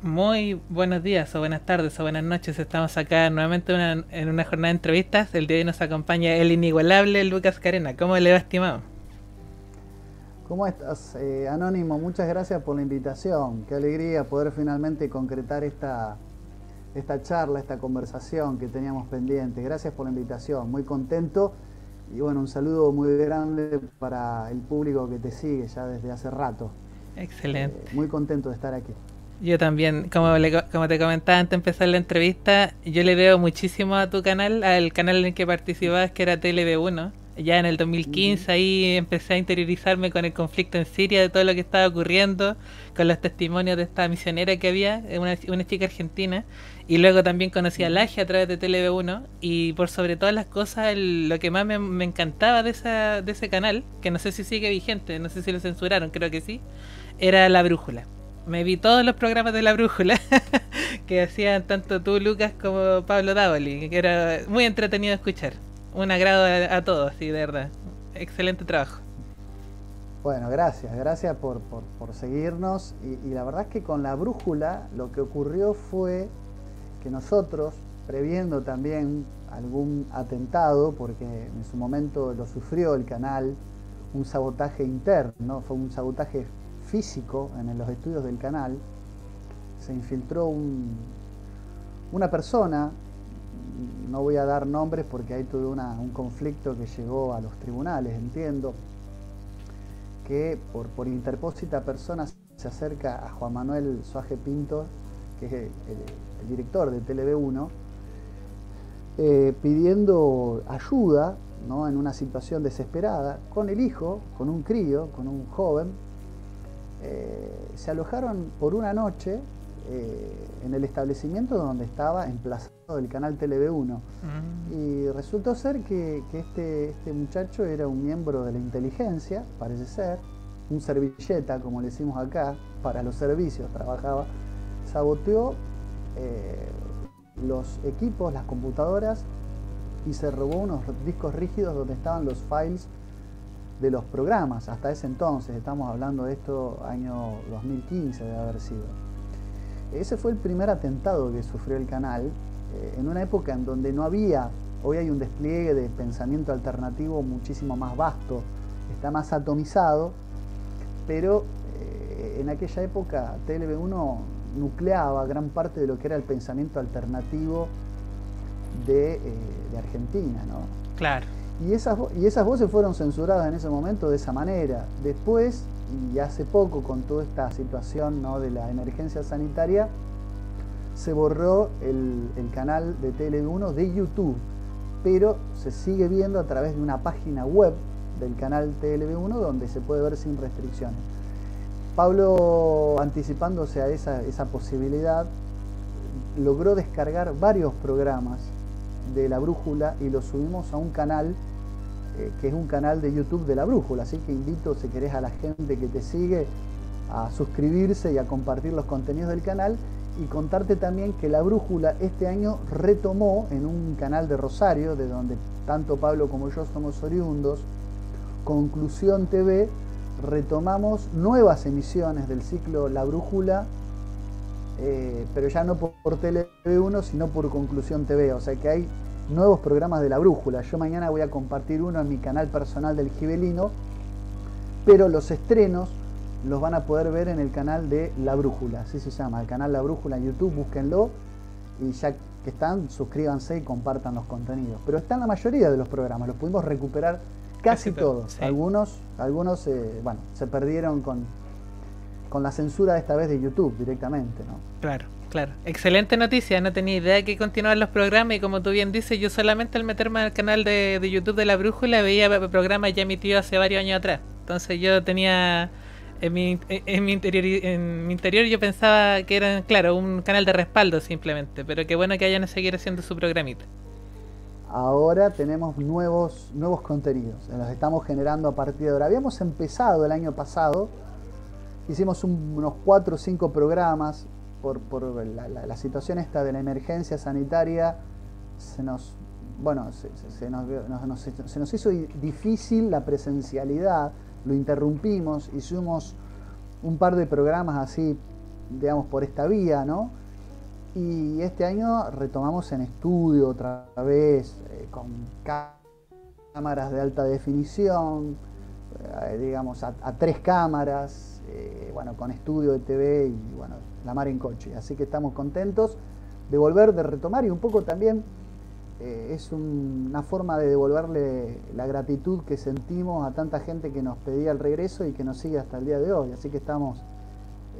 Muy buenos días o buenas tardes o buenas noches. Estamos acá nuevamente en una jornada de entrevistas. El día de hoy nos acompaña el inigualable Lucas Carena. ¿Cómo le va, estimado? ¿Cómo estás, Anónimo? Muchas gracias por la invitación. Qué alegría poder finalmente concretar esta charla, esta conversación que teníamos pendiente. Gracias por la invitación, muy contento. Y bueno, un saludo muy grande para el público que te sigue ya desde hace rato. Excelente. Muy contento de estar aquí. Yo también, como te comentaba antes de empezar la entrevista, yo le veo muchísimo a tu canal, al canal en el que participabas, que era TLB1. Ya en el Ujú. 2015 ahí empecé a interiorizarme con el conflicto en Siria, de todo lo que estaba ocurriendo, con los testimonios de esta misionera que había, una chica argentina, y luego también conocí a Ujú. Laje a través de TLB1, y por sobre todas las cosas, lo que más me encantaba de ese canal, que no sé si sigue vigente, no sé si lo censuraron, creo que sí, era La Brújula. Me vi todos los programas de La Brújula que hacían tanto tú, Lucas, como Pablo Davoli, que era muy entretenido de escuchar. Un agrado a todos, sí, de verdad. Excelente trabajo. Bueno, gracias por seguirnos. Y la verdad es que con la brújula lo que ocurrió fue que nosotros, previendo también algún atentado, porque en su momento lo sufrió el canal, un sabotaje interno, fue un sabotaje físico en los estudios del canal, se infiltró una persona, no voy a dar nombres porque hay todo un conflicto que llegó a los tribunales, entiendo, que por interpósita persona se acerca a Juan Manuel Suaje Pinto, que es el director de TLB1, pidiendo ayuda, ¿no? En una situación desesperada, con el hijo, con un crío, con un joven. Se alojaron por una noche en el establecimiento donde estaba emplazado el canal TLB1. Mm, Y resultó ser que este muchacho era un miembro de la inteligencia, parece ser, un servilleta, como le decimos acá, para los servicios trabajaba, saboteó eh, los equipos, las computadoras, y se robó unos discos rígidos donde estaban los files de los programas. Hasta ese entonces, estamos hablando de esto año 2015 de haber sido. Ese fue el primer atentado que sufrió el canal, en una época en donde no había, hoy hay un despliegue de pensamiento alternativo muchísimo más vasto, está más atomizado, pero en aquella época TLB1 nucleaba gran parte de lo que era el pensamiento alternativo de Argentina, ¿no? claro. Y esas voces fueron censuradas en ese momento de esa manera. Después, y hace poco con toda esta situación, ¿no?, de la emergencia sanitaria, se borró el canal de TLB1 de YouTube, pero se sigue viendo a través de una página web del canal TLB1 donde se puede ver sin restricciones. Pablo, anticipándose a esa posibilidad, logró descargar varios programas de La Brújula y los subimos a un canal que es un canal de YouTube de La Brújula, así que invito, si querés, a la gente que te sigue a suscribirse y a compartir los contenidos del canal, y contarte también que La Brújula este año retomó en un canal de Rosario, de donde tanto Pablo como yo somos oriundos, Conclusión TV, retomamos nuevas emisiones del ciclo La Brújula, pero ya no por Tele1, sino por Conclusión TV, o sea que hay nuevos programas de La Brújula. Yo mañana voy a compartir uno en mi canal personal del Gibelino, pero los estrenos los van a poder ver en el canal de La Brújula, así se llama, el canal La Brújula en YouTube, búsquenlo, y ya que están, suscríbanse y compartan los contenidos. Pero están la mayoría de los programas, los pudimos recuperar Casi casi todo, todos. sí. Algunos bueno, se perdieron con la censura esta vez de YouTube directamente, ¿no? Claro, claro. Excelente noticia. No tenía idea que continuaban los programas y como tú bien dices, yo solamente al meterme al canal de YouTube de La Brújula veía programas ya emitidos hace varios años atrás. Entonces yo tenía en mi interior yo pensaba que eran, claro, un canal de respaldo simplemente, pero qué bueno que hayan a seguir haciendo su programita. Ahora tenemos nuevos contenidos, los estamos generando a partir de ahora. Habíamos empezado el año pasado, hicimos unos 4 o 5 programas por la situación esta de la emergencia sanitaria. Se nos, bueno, se nos hizo difícil la presencialidad, lo interrumpimos, hicimos un par de programas así digamos, por esta vía, ¿no? Y este año retomamos en estudio otra vez, con cámaras de alta definición, digamos, a 3 cámaras, bueno, con estudio de TV y, bueno, la mar en coche. Así que estamos contentos de volver, de retomar, y un poco también es una forma de devolverle la gratitud que sentimos a tanta gente que nos pedía el regreso y que nos sigue hasta el día de hoy. Así que estamos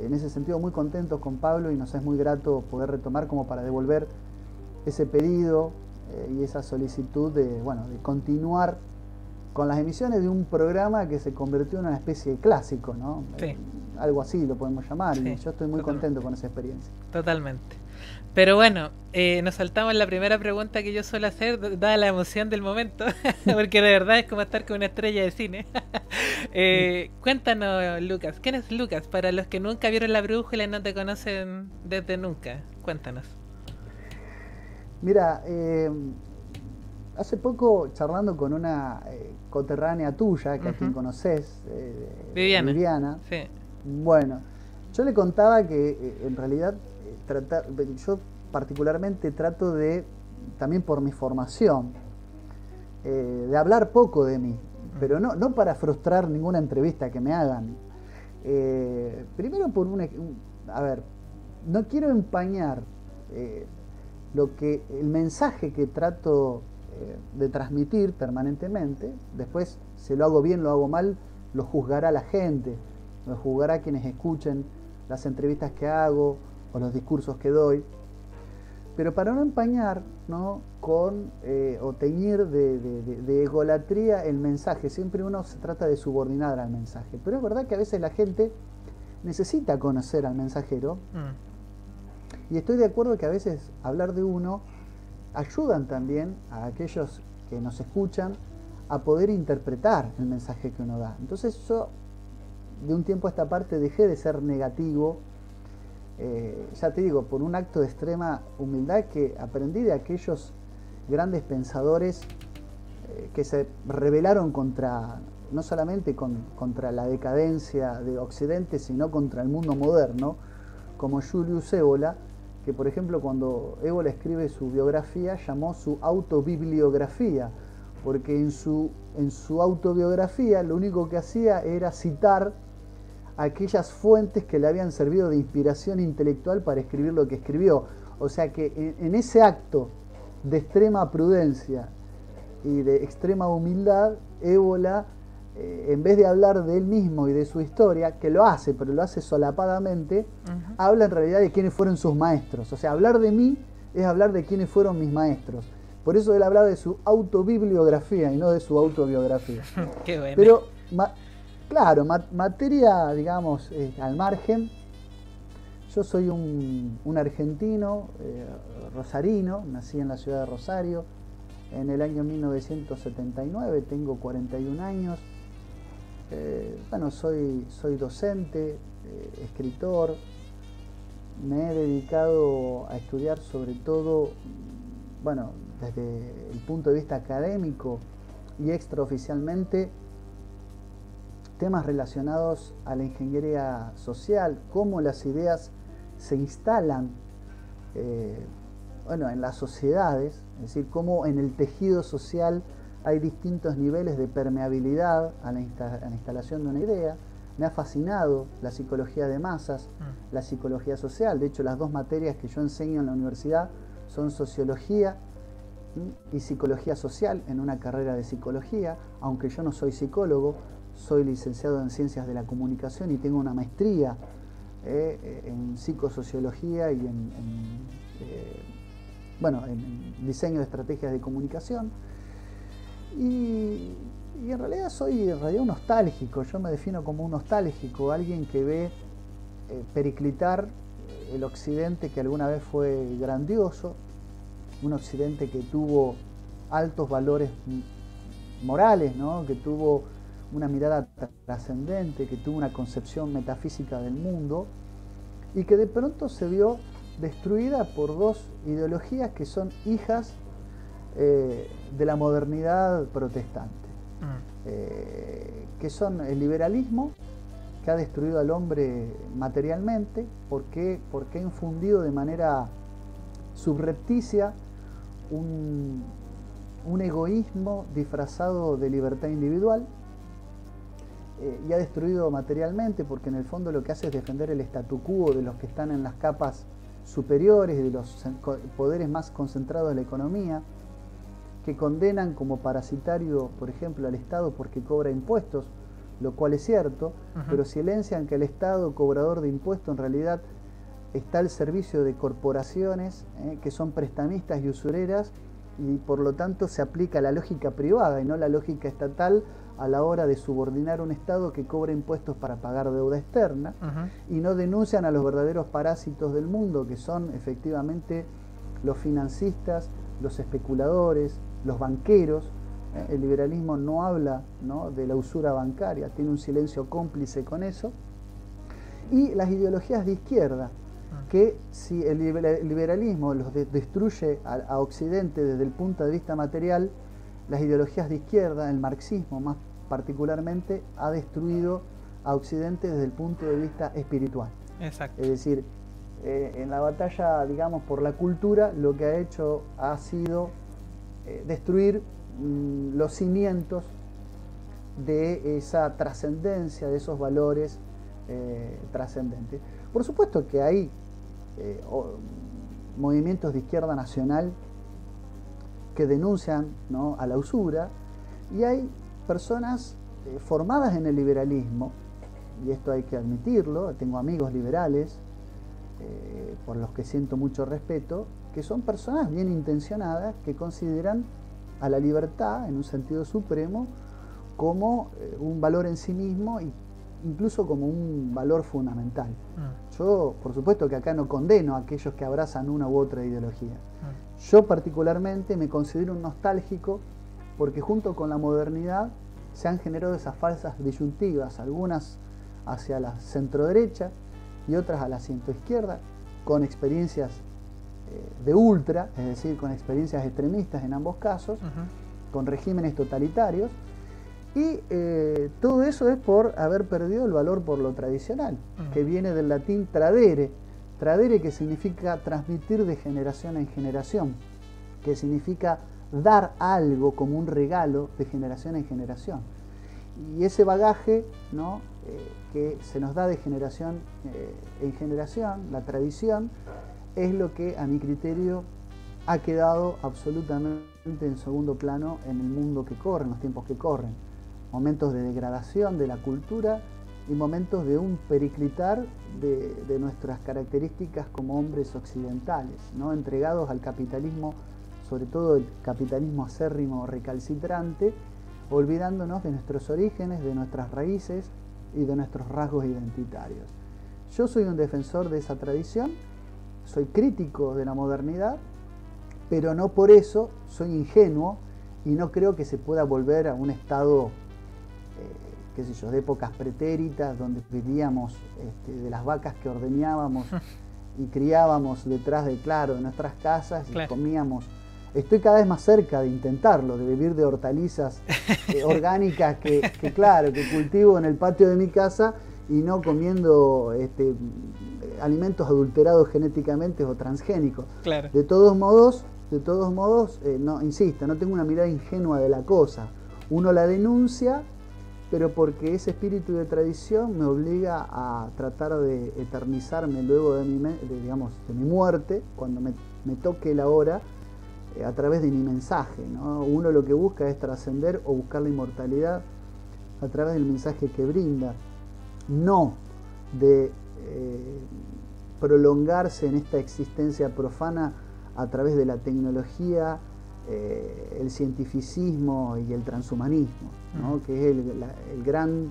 en ese sentido muy contentos con Pablo y nos es muy grato poder retomar como para devolver ese pedido y esa solicitud de, bueno, de continuar con las emisiones de un programa que se convirtió en una especie de clásico, ¿no? Sí. Algo así lo podemos llamar, Sí, y yo estoy muy contento con esa experiencia. Totalmente. Pero bueno, nos saltamos la primera pregunta que yo suelo hacer, dada la emoción del momento, porque de verdad es como estar con una estrella de cine. Cuéntanos, Lucas, ¿quién es Lucas? Para los que nunca vieron La Brújula y no te conocen desde nunca, cuéntanos. Mira, hace poco charlando con una coterránea tuya, que a quien conoces, Viviana. Sí. Bueno, yo le contaba que en realidad yo particularmente trato de, también por mi formación, de hablar poco de mí, pero no para frustrar ninguna entrevista que me hagan. Primero por a ver, no quiero empañar el mensaje que trato de transmitir permanentemente. Después, si lo hago bien, lo hago mal, lo juzgará la gente, lo juzgará quienes escuchen las entrevistas que hago o los discursos que doy. Pero para no empañar, ¿no?, con o teñir de egolatría el mensaje, siempre uno se trata de subordinar al mensaje. Pero es verdad que a veces la gente necesita conocer al mensajero, y estoy de acuerdo que a veces hablar de uno ayudan también a aquellos que nos escuchan a poder interpretar el mensaje que uno da. Entonces yo, de un tiempo a esta parte, dejé de ser negativo, ya te digo, por un acto de extrema humildad que aprendí de aquellos grandes pensadores que se rebelaron contra, no solamente contra la decadencia de Occidente, sino contra el mundo moderno, como Julius Evola, que por ejemplo cuando Evola escribe su biografía llamó su autobibliografía, porque en su autobiografía lo único que hacía era citar aquellas fuentes que le habían servido de inspiración intelectual para escribir lo que escribió. O sea que en ese acto de extrema prudencia y de extrema humildad, Evola, en vez de hablar de él mismo y de su historia, que lo hace, pero lo hace solapadamente, habla en realidad de quiénes fueron sus maestros. O sea, hablar de mí es hablar de quiénes fueron mis maestros. Por eso él habla de su autobibliografía y no de su autobiografía. Qué bueno. Pero, claro, materia, digamos, al margen. Yo soy un argentino, rosarino, nací en la ciudad de Rosario en el año 1979, tengo 41 años. Bueno, soy docente, escritor. Me he dedicado a estudiar sobre todo, bueno, desde el punto de vista académico y extraoficialmente, temas relacionados a la ingeniería social, cómo las ideas se instalan bueno, en las sociedades, es decir, cómo en el tejido social hay distintos niveles de permeabilidad a la instalación de una idea. Me ha fascinado la psicología de masas, la psicología social. De hecho, las dos materias que yo enseño en la universidad son sociología y psicología social en una carrera de psicología, aunque yo no soy psicólogo, soy licenciado en Ciencias de la Comunicación y tengo una maestría en psicosociología y bueno, en diseño de estrategias de comunicación. Y en realidad soy un nostálgico. Yo me defino como un nostálgico, alguien que ve periclitar el Occidente que alguna vez fue grandioso, un Occidente que tuvo altos valores morales, ¿no?, que tuvo una mirada trascendente, que tuvo una concepción metafísica del mundo, y que de pronto se vio destruida por dos ideologías que son hijas de la modernidad protestante, que son el liberalismo que ha destruido al hombre materialmente, porque ha infundido de manera subrepticia un egoísmo disfrazado de libertad individual, y ha destruido materialmente porque en el fondo lo que hace es defender el statu quo de los que están en las capas superiores y de los poderes más concentrados de la economía, que condenan como parasitario, por ejemplo, al Estado porque cobra impuestos, lo cual es cierto, pero silencian que el Estado cobrador de impuestos en realidad está al servicio de corporaciones que son prestamistas y usureras, y por lo tanto se aplica la lógica privada y no la lógica estatal a la hora de subordinar un Estado que cobra impuestos para pagar deuda externa, y no denuncian a los verdaderos parásitos del mundo, que son efectivamente los financistas, los especuladores, los banqueros. El liberalismo no habla, ¿no?, de la usura bancaria, tiene un silencio cómplice con eso. Y las ideologías de izquierda, que si el liberalismo los destruye a Occidente desde el punto de vista material, las ideologías de izquierda, el marxismo más particularmente, ha destruido a Occidente desde el punto de vista espiritual. Exacto. Es decir, en la batalla, digamos, por la cultura, lo que ha hecho ha sido destruir los cimientos de esa trascendencia, de esos valores trascendentes. Por supuesto que hay movimientos de izquierda nacional que denuncian, ¿no?, a la usura, y hay personas formadas en el liberalismo, y esto hay que admitirlo, tengo amigos liberales por los que siento mucho respeto, que son personas bien intencionadas que consideran a la libertad en un sentido supremo como un valor en sí mismo, e incluso como un valor fundamental. Yo, por supuesto que acá no condeno a aquellos que abrazan una u otra ideología. Yo particularmente me considero un nostálgico porque junto con la modernidad se han generado esas falsas disyuntivas, algunas hacia la centroderecha y otras a la centroizquierda, con experiencias de ultra, es decir, con experiencias extremistas en ambos casos, con regímenes totalitarios, y todo eso es por haber perdido el valor por lo tradicional, que viene del latín tradere, que significa transmitir de generación en generación, que significa dar algo como un regalo de generación en generación. Y ese bagaje, ¿no?, que se nos da de generación en generación, la tradición, es lo que a mi criterio ha quedado absolutamente en segundo plano en el mundo que corre, en los tiempos que corren. Momentos de degradación de la cultura y momentos de un periclitar de nuestras características como hombres occidentales, ¿no?, entregados al capitalismo, sobre todo el capitalismo acérrimo recalcitrante, olvidándonos de nuestros orígenes, de nuestras raíces y de nuestros rasgos identitarios. Yo soy un defensor de esa tradición, soy crítico de la modernidad, pero no por eso soy ingenuo y no creo que se pueda volver a un estado, qué sé yo, de épocas pretéritas, donde vivíamos de las vacas que ordeñábamos y criábamos detrás de nuestras casas y comíamos. Estoy cada vez más cerca de intentarlo, de vivir de hortalizas orgánicas que cultivo en el patio de mi casa y no comiendo alimentos adulterados genéticamente o transgénicos. Claro. De todos modos, no, insisto, no tengo una mirada ingenua de la cosa. Uno la denuncia, pero porque ese espíritu de tradición me obliga a tratar de eternizarme luego de mi muerte, cuando me toque la hora, a través de mi mensaje, ¿no? Uno lo que busca es trascender o buscar la inmortalidad a través del mensaje que brinda, no de prolongarse en esta existencia profana a través de la tecnología, el cientificismo y el transhumanismo, ¿no?, que es el gran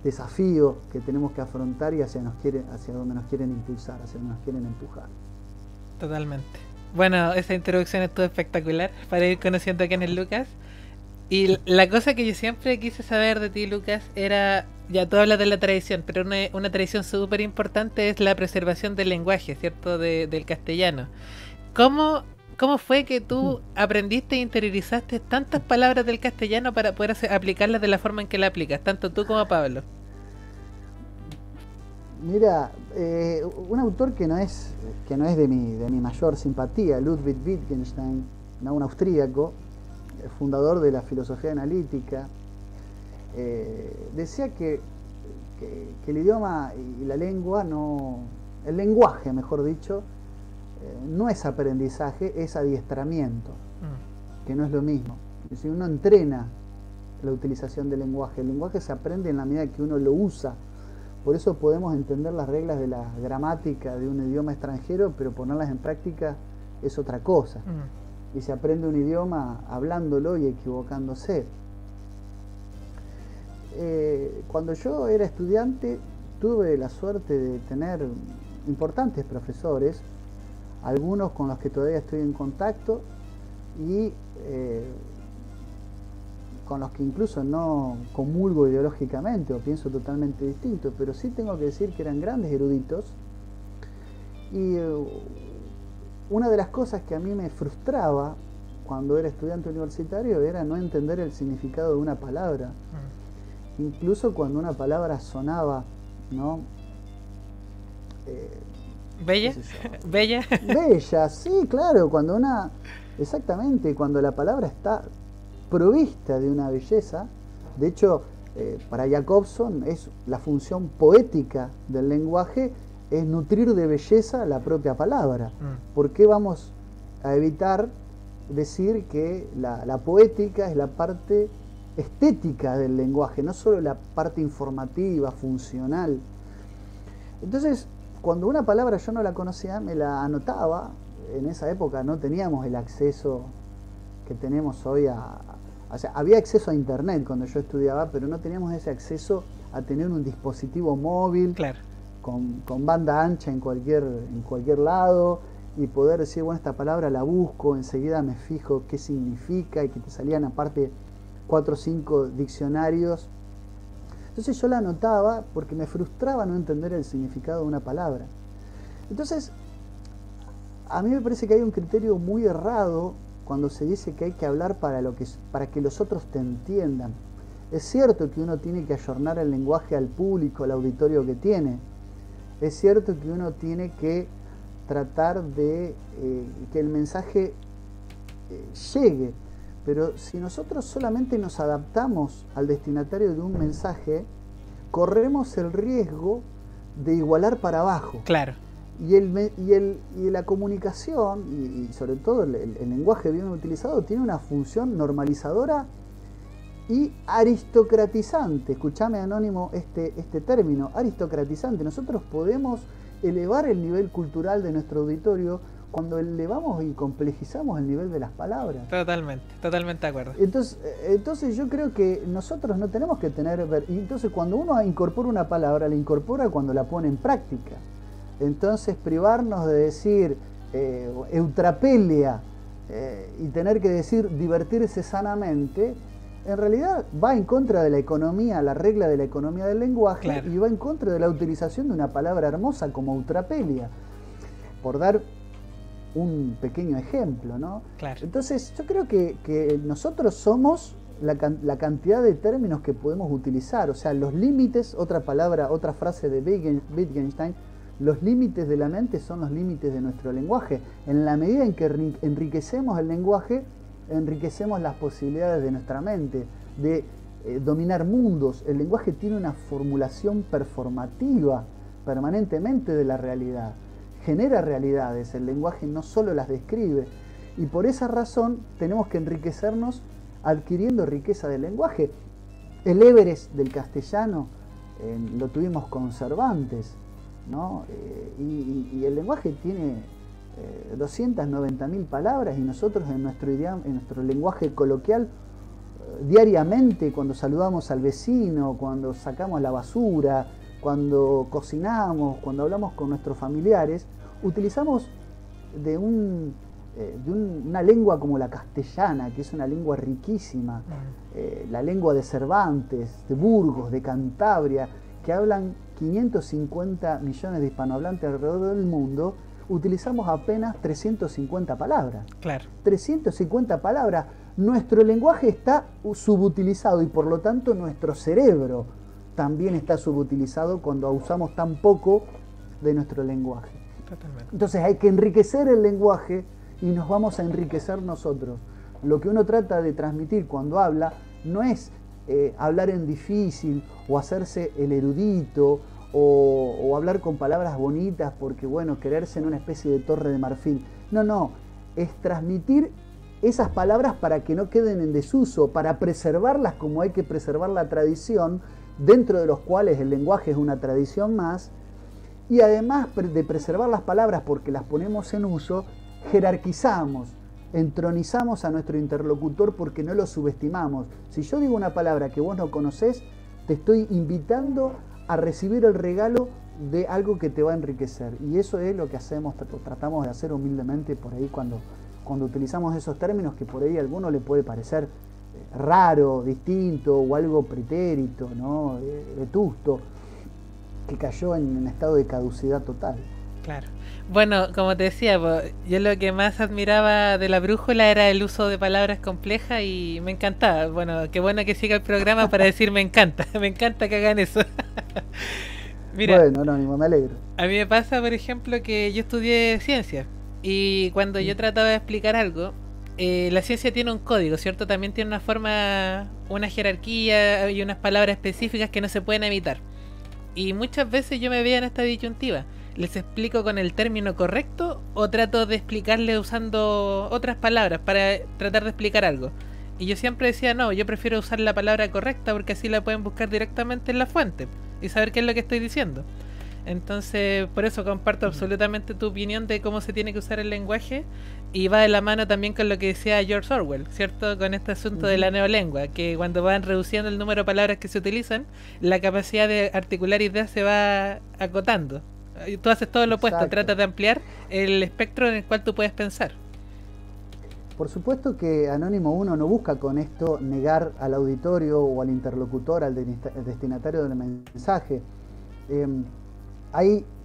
desafío que tenemos que afrontar y hacia donde nos quieren impulsar, hacia donde nos quieren empujar. Totalmente. Bueno, esa introducción estuvo espectacular para ir conociendo a quién es Lucas. Y la cosa que yo siempre quise saber de ti, Lucas, era, ya tú hablas de la tradición, pero una tradición súper importante es la preservación del lenguaje, ¿cierto?, del castellano. ¿Cómo fue que tú aprendiste e interiorizaste tantas palabras del castellano para poder aplicarlas de la forma en que la aplicas, tanto tú como Pablo? Mira, un autor que no es de mi mayor simpatía, Ludwig Wittgenstein, ¿no? Un austríaco, fundador de la filosofía analítica, decía que el idioma y la lengua el lenguaje, mejor dicho, no es aprendizaje, es adiestramiento, que no es lo mismo. Es decir, uno entrena la utilización del lenguaje. El lenguaje se aprende en la medida que uno lo usa. Por eso podemos entender las reglas de la gramática de un idioma extranjero, pero ponerlas en práctica es otra cosa. Y se aprende un idioma hablándolo y equivocándose. Cuando yo era estudiante tuve la suerte de tener importantes profesores, algunos con los que todavía estoy en contacto y con los que incluso no comulgo ideológicamente o pienso totalmente distinto, pero sí tengo que decir que eran grandes eruditos. Y una de las cosas que a mí me frustraba cuando era estudiante universitario era no entender el significado de una palabra. Incluso cuando una palabra sonaba, ¿no? ¿Bella? ¿Bella? Bella, sí, claro, exactamente, cuando la palabra está provista de una belleza. De hecho, para Jacobson es la función poética del lenguaje, es nutrir de belleza la propia palabra. ¿Por qué vamos a evitar decir que la poética es la parte estética del lenguaje, no solo la parte informativa, funcional? Entonces, cuando una palabra yo no la conocía, me la anotaba. En esa época no teníamos el acceso que tenemos hoy o sea, había acceso a internet cuando yo estudiaba, pero no teníamos ese acceso a tener un dispositivo móvil, claro, con banda ancha en cualquier lado, y poder decir, bueno, esta palabra la busco, enseguida me fijo qué significa, y que te salían aparte 4 o 5 diccionarios. Entonces yo la anotaba porque me frustraba no entender el significado de una palabra. Entonces, a mí me parece que hay un criterio muy errado cuando se dice que hay que hablar para que los otros te entiendan. Es cierto que uno tiene que ayornar el lenguaje al público, al auditorio que tiene. Es cierto que uno tiene que tratar de que el mensaje llegue. Pero si nosotros solamente nos adaptamos al destinatario de un mensaje, corremos el riesgo de igualar para abajo. Claro. Y la comunicación, y sobre todo el lenguaje bien utilizado, tiene una función normalizadora y aristocratizante. Escuchame, Anónimo, este término, aristocratizante. Nosotros podemos elevar el nivel cultural de nuestro auditorio cuando elevamos y complejizamos el nivel de las palabras. Totalmente de acuerdo. Entonces yo creo que nosotros no tenemos que entonces cuando uno incorpora una palabra, la incorpora cuando la pone en práctica. Entonces privarnos de decir eutrapelia y tener que decir divertirse sanamente, en realidad va en contra de la economía, la regla de la economía del lenguaje, claro, y va en contra de la utilización de una palabra hermosa como eutrapelia, por dar un pequeño ejemplo, ¿no? Claro. Entonces yo creo que nosotros somos la cantidad de términos que podemos utilizar, o sea, los límites, otra frase de Wittgenstein, los límites de la mente son los límites de nuestro lenguaje. En la medida en que enriquecemos el lenguaje, enriquecemos las posibilidades de nuestra mente, de dominar mundos. El lenguaje tiene una formulación performativa permanentemente de la realidad. Genera realidades, el lenguaje no solo las describe. Y por esa razón tenemos que enriquecernos adquiriendo riqueza del lenguaje. El Everest del castellano lo tuvimos con Cervantes, ¿no? Y el lenguaje tiene 290.000 palabras y nosotros en nuestro idioma, en nuestro lenguaje coloquial, diariamente, cuando saludamos al vecino, cuando sacamos la basura, cuando cocinamos, cuando hablamos con nuestros familiares, utilizamos de una lengua como la castellana, que es una lengua riquísima, la lengua de Cervantes, de Burgos, de Cantabria, que hablan 550 millones de hispanohablantes alrededor del mundo. Utilizamos apenas 350 palabras. Claro. 350 palabras. Nuestro lenguaje está subutilizado y por lo tanto nuestro cerebro también está subutilizado cuando usamos tan poco de nuestro lenguaje. Totalmente. Entonces hay que enriquecer el lenguaje y nos vamos a enriquecer nosotros. Lo que uno trata de transmitir cuando habla no es hablar en difícil o hacerse el erudito o hablar con palabras bonitas porque, bueno, quererse en una especie de torre de marfil. No, es transmitir esas palabras para que no queden en desuso, para preservarlas como hay que preservar la tradición, dentro de los cuales el lenguaje es una tradición más, y además de preservar las palabras porque las ponemos en uso, jerarquizamos, entronizamos a nuestro interlocutor porque no lo subestimamos. Si yo digo una palabra que vos no conocés, te estoy invitando a recibir el regalo de algo que te va a enriquecer. Y eso es lo que hacemos, tratamos de hacer humildemente por ahí cuando utilizamos esos términos que por ahí a alguno le puede parecer raro, distinto o algo pretérito, ¿no? Vetusto, que cayó en un estado de caducidad total. Claro. Bueno, como te decía, yo lo que más admiraba de la brújula era el uso de palabras complejas y me encantaba. Bueno, qué bueno que siga el programa para decir me encanta que hagan eso. Mira, bueno, Anónimo, me alegro. A mí me pasa, por ejemplo, que yo estudié ciencia y cuando yo trataba de explicar algo, la ciencia tiene un código, ¿cierto? También tiene una forma, una jerarquía y unas palabras específicas que no se pueden evitar. Y muchas veces yo me veía en esta disyuntiva. ¿Les explico con el término correcto o trato de explicarle usando otras palabras para tratar de explicar algo? Y yo siempre decía, no, yo prefiero usar la palabra correcta porque así la pueden buscar directamente en la fuente y saber qué es lo que estoy diciendo. Entonces, por eso comparto absolutamente tu opinión de cómo se tiene que usar el lenguaje y va de la mano también con lo que decía George Orwell, ¿cierto? Con este asunto de la neolengua, que cuando van reduciendo el número de palabras que se utilizan, la capacidad de articular ideas se va acotando. Tú haces todo lo opuesto, tratas de ampliar el espectro en el cual tú puedes pensar. Por supuesto que Anónimo 1 no busca con esto negar al auditorio o al interlocutor, al destinatario del mensaje.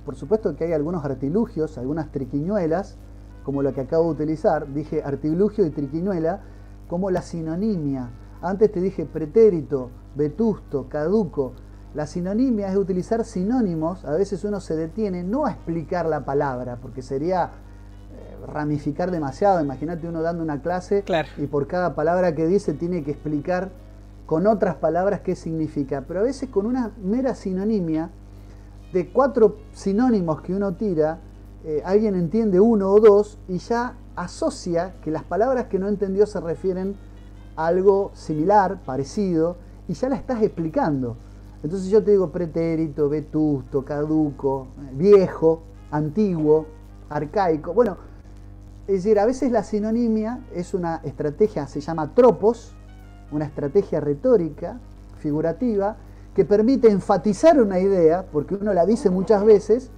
Por supuesto que hay algunos artilugios, algunas triquiñuelas, como lo que acabo de utilizar. Dije artilugio y triquiñuela, como la sinonimia. Antes te dije pretérito, vetusto, caduco. La sinonimia es utilizar sinónimos. A veces uno se detiene no a explicar la palabra, porque sería ramificar demasiado. Imagínate uno dando una clase, claro, y por cada palabra que dice tiene que explicar con otras palabras qué significa. Pero a veces con una mera sinonimia, de 4 sinónimos que uno tira, alguien entiende 1 o 2 y ya asocia que las palabras que no entendió se refieren a algo similar, parecido, y ya la estás explicando. Entonces yo te digo pretérito, vetusto, caduco, viejo, antiguo, arcaico. Bueno, es decir, a veces la sinonimia es una estrategia, se llama tropos, una estrategia retórica, figurativa, que permite enfatizar una idea, porque uno la dice muchas veces,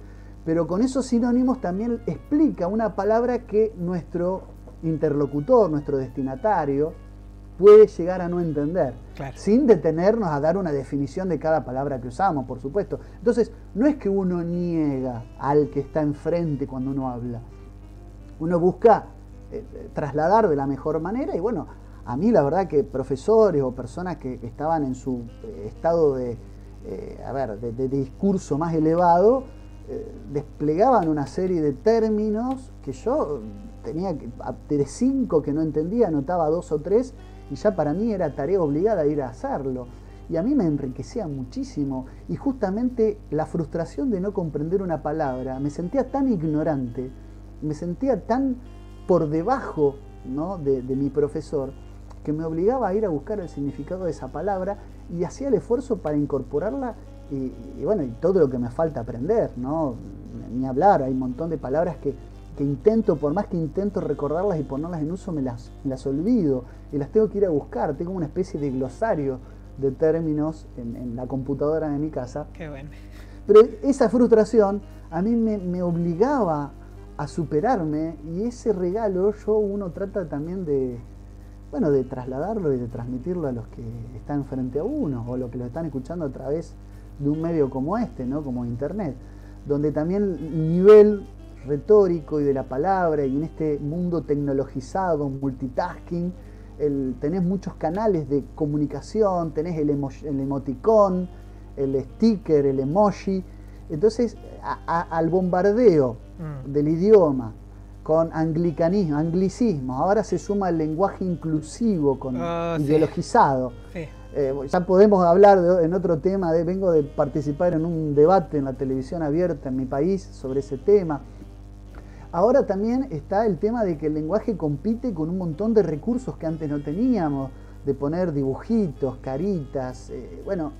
pero con esos sinónimos también explica una palabra que nuestro interlocutor, nuestro destinatario, puede llegar a no entender, claro, sin detenernos a dar una definición de cada palabra que usamos, por supuesto. Entonces, no es que uno niega al que está enfrente cuando uno habla. Uno busca trasladar de la mejor manera y bueno, a mí la verdad que profesores o personas que estaban en su estado de discurso más elevado, desplegaban una serie de términos que yo tenía de 5 que no entendía, anotaba 2 o 3 y ya para mí era tarea obligada ir a hacerlo. Y a mí me enriquecía muchísimo y justamente la frustración de no comprender una palabra, me sentía tan ignorante, me sentía tan por debajo, ¿no?, de mi profesor, que me obligaba a ir a buscar el significado de esa palabra y hacía el esfuerzo para incorporarla y bueno, y todo lo que me falta aprender, ¿no? Ni hablar, hay un montón de palabras que intento, por más que intento recordarlas y ponerlas en uso, me las olvido y las tengo que ir a buscar. Tengo una especie de glosario de términos en la computadora de mi casa. Qué bueno. Pero esa frustración a mí me obligaba a superarme y ese regalo uno trata también de trasladarlo y de transmitirlo a los que están frente a uno o los que lo están escuchando a través de un medio como este, ¿no?, como internet, donde también el nivel retórico y de la palabra y en este mundo tecnologizado, multitasking, tenés muchos canales de comunicación, tenés el emoticón, el sticker, el emoji. Entonces, al bombardeo del idioma con anglicismo, ahora se suma el lenguaje inclusivo, ideologizado. Sí. Ya podemos hablar en otro tema, vengo de participar en un debate en la televisión abierta en mi país sobre ese tema. Ahora también está el tema de que el lenguaje compite con un montón de recursos que antes no teníamos, de poner dibujitos, caritas, bueno,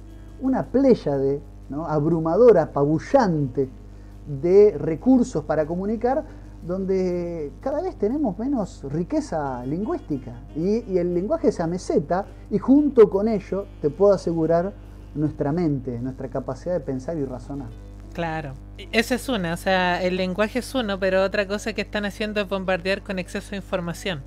una pléyade, ¿no?, abrumadora, apabullante de recursos para comunicar, donde cada vez tenemos menos riqueza lingüística y el lenguaje se ameseta, y junto con ello te puedo asegurar nuestra mente, nuestra capacidad de pensar y razonar. Claro, esa es una, o sea, el lenguaje es uno, pero otra cosa que están haciendo es bombardear con exceso de información.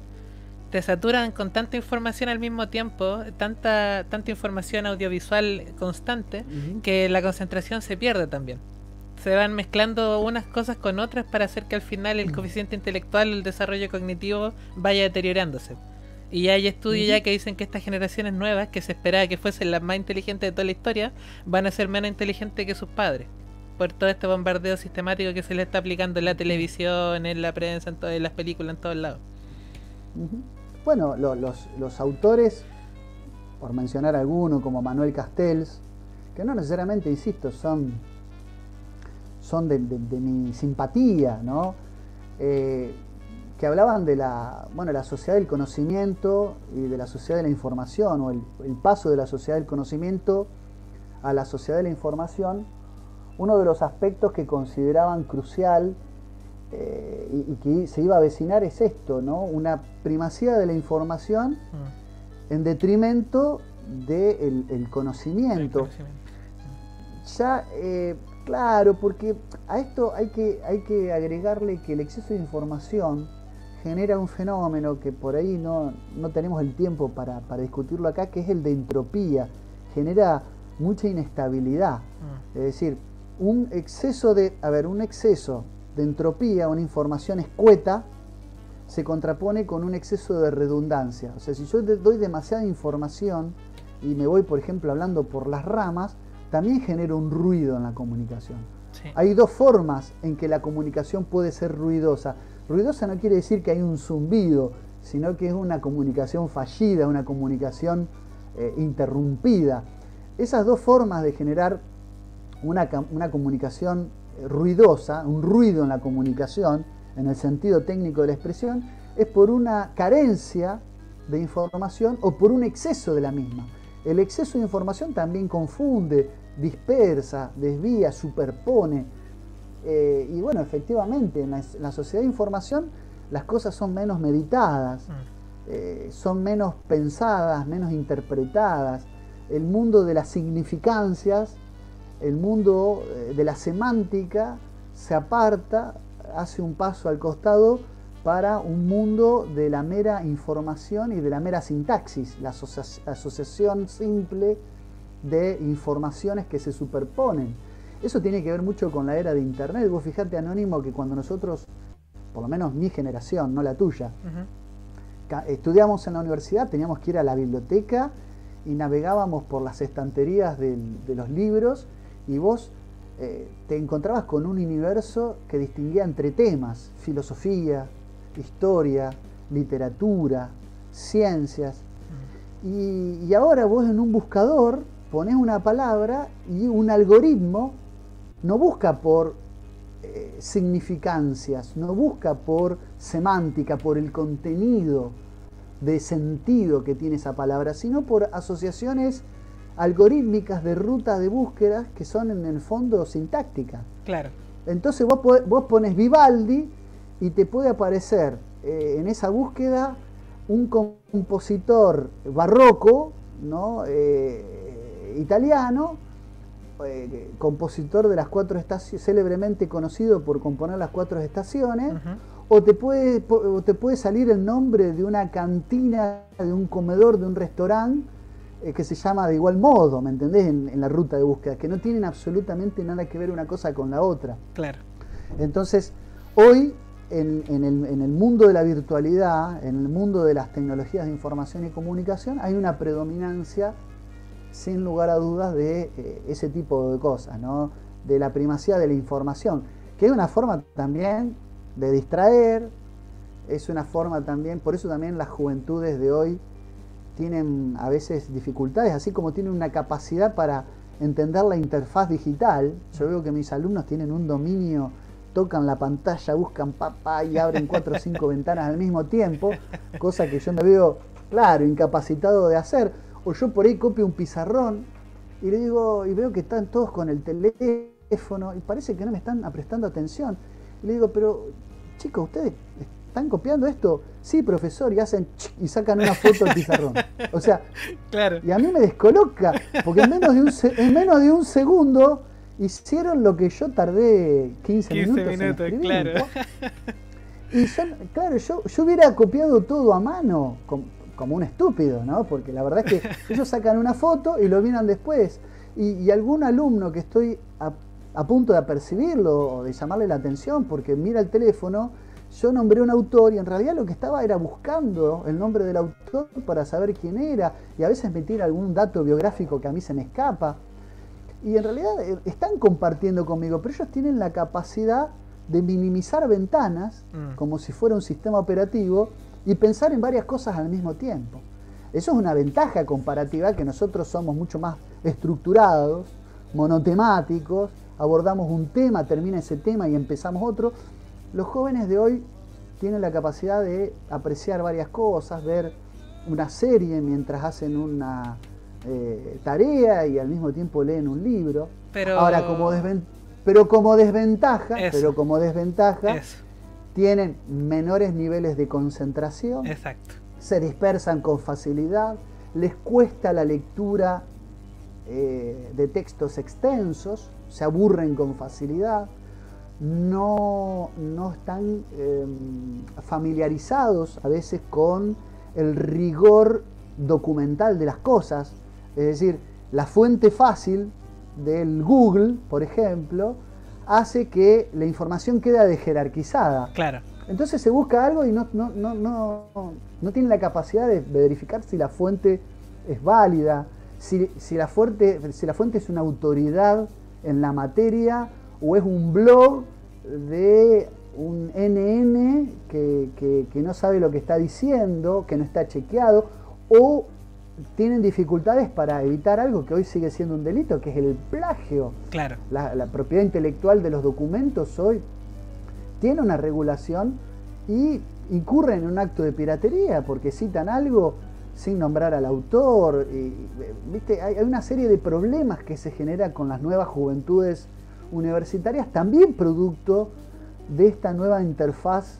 Te saturan con tanta información al mismo tiempo, tanta información audiovisual constante, que la concentración se pierde también. Se van mezclando unas cosas con otras para hacer que al final el coeficiente intelectual, el desarrollo cognitivo vaya deteriorándose. Y hay estudios ya que dicen que estas generaciones nuevas, que se esperaba que fuesen las más inteligentes de toda la historia, van a ser menos inteligentes que sus padres, por todo este bombardeo sistemático que se le está aplicando en la televisión, en la prensa, en las películas, en todos lados. Bueno, los autores, por mencionar alguno, como Manuel Castells, que no necesariamente, insisto, son de mi simpatía, ¿no? Que hablaban de la sociedad del conocimiento y de la sociedad de la información, o el paso de la sociedad del conocimiento a la sociedad de la información. Uno de los aspectos que consideraban crucial y que se iba a avecinar es esto, ¿no? Una primacía de la información en detrimento del conocimiento. Ya, claro, porque a esto hay que agregarle que el exceso de información genera un fenómeno que por ahí no tenemos el tiempo para discutirlo acá, que es el de entropía. Genera mucha inestabilidad. Es decir, un exceso de entropía, una información escueta, se contrapone con un exceso de redundancia. O sea, si yo doy demasiada información y me voy, por ejemplo, hablando por las ramas, también genero un ruido en la comunicación. Sí. Hay dos formas en que la comunicación puede ser ruidosa. Ruidosa no quiere decir que hay un zumbido, sino que es una comunicación fallida, una comunicación interrumpida. Esas dos formas de generar una comunicación ruidosa, un ruido en la comunicación, en el sentido técnico de la expresión, es por una carencia de información o por un exceso de la misma. El exceso de información también confunde, dispersa, desvía, superpone. Y bueno, efectivamente, en la sociedad de información las cosas son menos meditadas, son menos pensadas, menos interpretadas. El mundo de las significancias, el mundo de la semántica se aparta, hace un paso al costado para un mundo de la mera información y de la mera sintaxis, la asociación simple de informaciones que se superponen. Eso tiene que ver mucho con la era de Internet. Vos fijate, Anónimo, que cuando nosotros, por lo menos mi generación, no la tuya, estudiamos en la universidad, teníamos que ir a la biblioteca y navegábamos por las estanterías de los libros, y vos te encontrabas con un universo que distinguía entre temas: filosofía, historia, literatura, ciencias. Y ahora vos en un buscador ponés una palabra y un algoritmo no busca por significancias, no busca por semántica, por el contenido de sentido que tiene esa palabra, sino por asociaciones algorítmicas de ruta de búsqueda que son en el fondo sintácticas. Claro. Entonces vos pones Vivaldi y te puede aparecer en esa búsqueda un compositor barroco, ¿no? Italiano, compositor de las 4 estaciones, célebremente conocido por componer las 4 estaciones, o te puede salir el nombre de una cantina, de un comedor, de un restaurante que se llama de igual modo, ¿me entendés? En la ruta de búsqueda, que no tienen absolutamente nada que ver una cosa con la otra. Claro. Entonces, hoy, en el mundo de la virtualidad, en el mundo de las tecnologías de información y comunicación, hay una predominancia sin lugar a dudas de ese tipo de cosas, ¿no? De la primacía de la información, que es una forma también de distraer, es una forma también, por eso también las juventudes de hoy tienen a veces dificultades, así como tienen una capacidad para entender la interfaz digital. Yo veo que mis alumnos tienen un dominio, tocan la pantalla, buscan papá y abren 4 o 5 ventanas al mismo tiempo, cosa que yo me veo, claro, incapacitado de hacer. O yo por ahí copio un pizarrón y le digo, y veo que están todos con el teléfono y parece que no me están prestando atención. Y le digo, pero chicos, ¿ustedes están copiando esto? Sí, profesor, y hacen y sacan una foto del pizarrón. O sea, claro. Y a mí me descoloca, porque en menos de un segundo hicieron lo que yo tardé 15 minutos en escribir. Claro. Y claro, yo hubiera copiado todo a mano, como un estúpido, ¿no? Porque la verdad es que ellos sacan una foto y lo miran después. Y algún alumno que estoy a punto de apercibirlo o de llamarle la atención porque mira el teléfono, yo nombré un autor y en realidad lo que estaba era buscando el nombre del autor para saber quién era, y a veces me tira algún dato biográfico que a mí se me escapa. Y en realidad están compartiendo conmigo, pero ellos tienen la capacidad de minimizar ventanas como si fuera un sistema operativo y pensar en varias cosas al mismo tiempo. Eso es una ventaja comparativa, que nosotros somos mucho más estructurados, monotemáticos, abordamos un tema, termina ese tema y empezamos otro. Los jóvenes de hoy tienen la capacidad de apreciar varias cosas, ver una serie mientras hacen una tarea y al mismo tiempo leen un libro. Ahora, como desventaja, tienen menores niveles de concentración. Exacto. Se dispersan con facilidad, les cuesta la lectura de textos extensos, se aburren con facilidad, no están familiarizados a veces con el rigor documental de las cosas. Es decir, la fuente fácil del Google, por ejemplo, hace que la información quede dejerarquizada. Claro. Entonces se busca algo y no tiene la capacidad de verificar si la fuente es válida, si la fuente es una autoridad en la materia o es un blog de un NN que no sabe lo que está diciendo, que no está chequeado, o tienen dificultades para evitar algo que hoy sigue siendo un delito, que es el plagio. Claro. La propiedad intelectual de los documentos hoy tiene una regulación y incurren en un acto de piratería porque citan algo sin nombrar al autor. ¿Viste? Hay una serie de problemas que se genera con las nuevas juventudes universitarias, también producto de esta nueva interfaz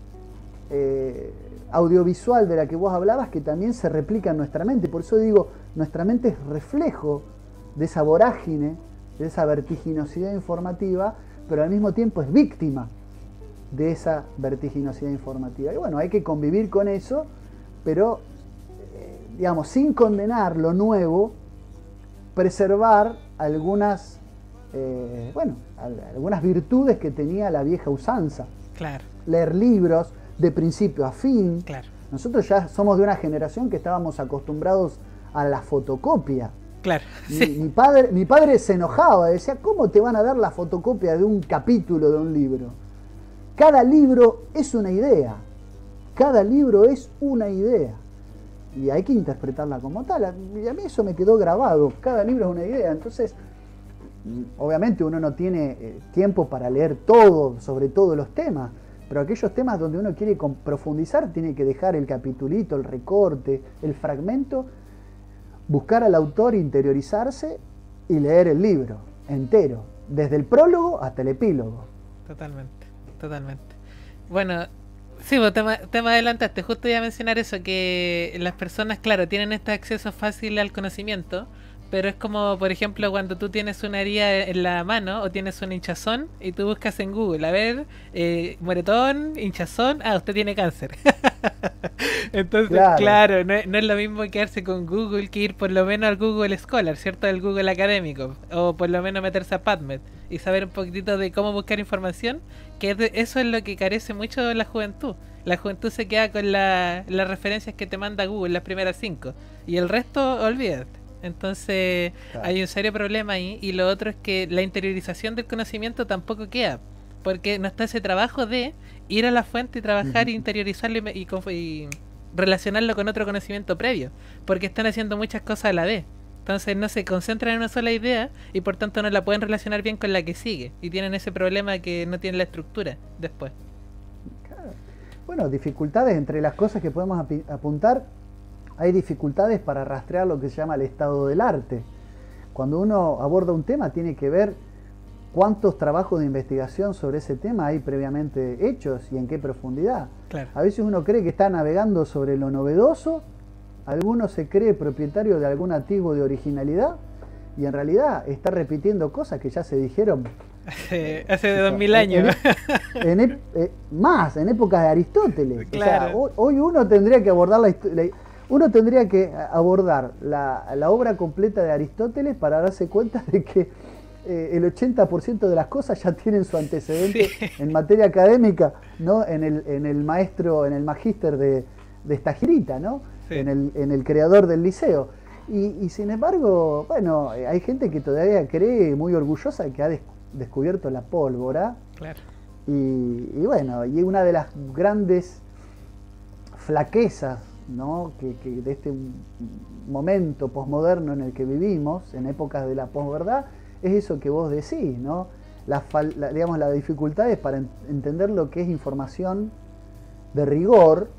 audiovisual de la que vos hablabas, que también se replica en nuestra mente. Por eso digo, nuestra mente es reflejo de esa vorágine, de esa vertiginosidad informativa, pero al mismo tiempo es víctima de esa vertiginosidad informativa. Y bueno, hay que convivir con eso, pero digamos, sin condenar lo nuevo, preservar algunas virtudes que tenía la vieja usanza. Claro. Leer libros de principio a fin. Claro. Nosotros ya somos de una generación que estábamos acostumbrados a la fotocopia. Claro. Mi padre se enojaba, decía, ¿cómo te van a dar la fotocopia de un capítulo de un libro? Cada libro es una idea. Cada libro es una idea. Y hay que interpretarla como tal. Y a mí eso me quedó grabado. Cada libro es una idea. Entonces, obviamente uno no tiene tiempo para leer todo, sobre todos los temas, pero aquellos temas donde uno quiere profundizar, tiene que dejar el capitulito, el recorte, el fragmento, buscar al autor, interiorizarse y leer el libro entero, desde el prólogo hasta el epílogo. Totalmente. Bueno, sí, vos te me adelantaste, justo iba a mencionar eso, que las personas, claro, tienen este acceso fácil al conocimiento, pero es como, por ejemplo, cuando tú tienes una herida en la mano o tienes un hinchazón y tú buscas en Google, a ver, moretón, hinchazón, usted tiene cáncer. Entonces, claro, no es lo mismo quedarse con Google que ir por lo menos al Google Scholar, ¿cierto? Al Google académico, o por lo menos meterse a PubMed y saber un poquitito de cómo buscar información, que eso es lo que carece mucho de la juventud. La juventud se queda con las referencias que te manda Google, las primeras 5, y el resto, olvídate. Entonces Claro. hay un serio problema ahí. Y lo otro es que la interiorización del conocimiento tampoco queda, porque no está ese trabajo de ir a la fuente y trabajar, Ujú. e interiorizarlo y relacionarlo con otro conocimiento previo, porque están haciendo muchas cosas a la vez. Entonces no se concentran en una sola idea y por tanto no la pueden relacionar bien con la que sigue. Y tienen ese problema que no tienen la estructura después. Claro. Bueno, dificultades entre las cosas que podemos apuntar. Hay dificultades para rastrear lo que se llama el estado del arte. Cuando uno aborda un tema tiene que ver cuántos trabajos de investigación sobre ese tema hay previamente hechos y en qué profundidad. Claro. A veces uno cree que está navegando sobre lo novedoso, alguno se cree propietario de algún atisbo de originalidad y en realidad está repitiendo cosas que ya se dijeron Hace de 2000 años. más, en épocas de Aristóteles. Claro. O sea, hoy uno tendría que abordar uno tendría que abordar la obra completa de Aristóteles para darse cuenta de que el 80% de las cosas ya tienen su antecedente en materia académica, ¿no? En el maestro, en el magíster de esta girita, ¿no? Sí. En el creador del liceo. Y sin embargo, bueno, hay gente que todavía cree muy orgullosa que ha descubierto la pólvora. Claro. Y bueno, y una de las grandes flaquezas, ¿no? que de este momento posmoderno en el que vivimos, en épocas de la posverdad, es eso que vos decís, ¿no? Digamos, la dificultad es para entender lo que es información de rigor,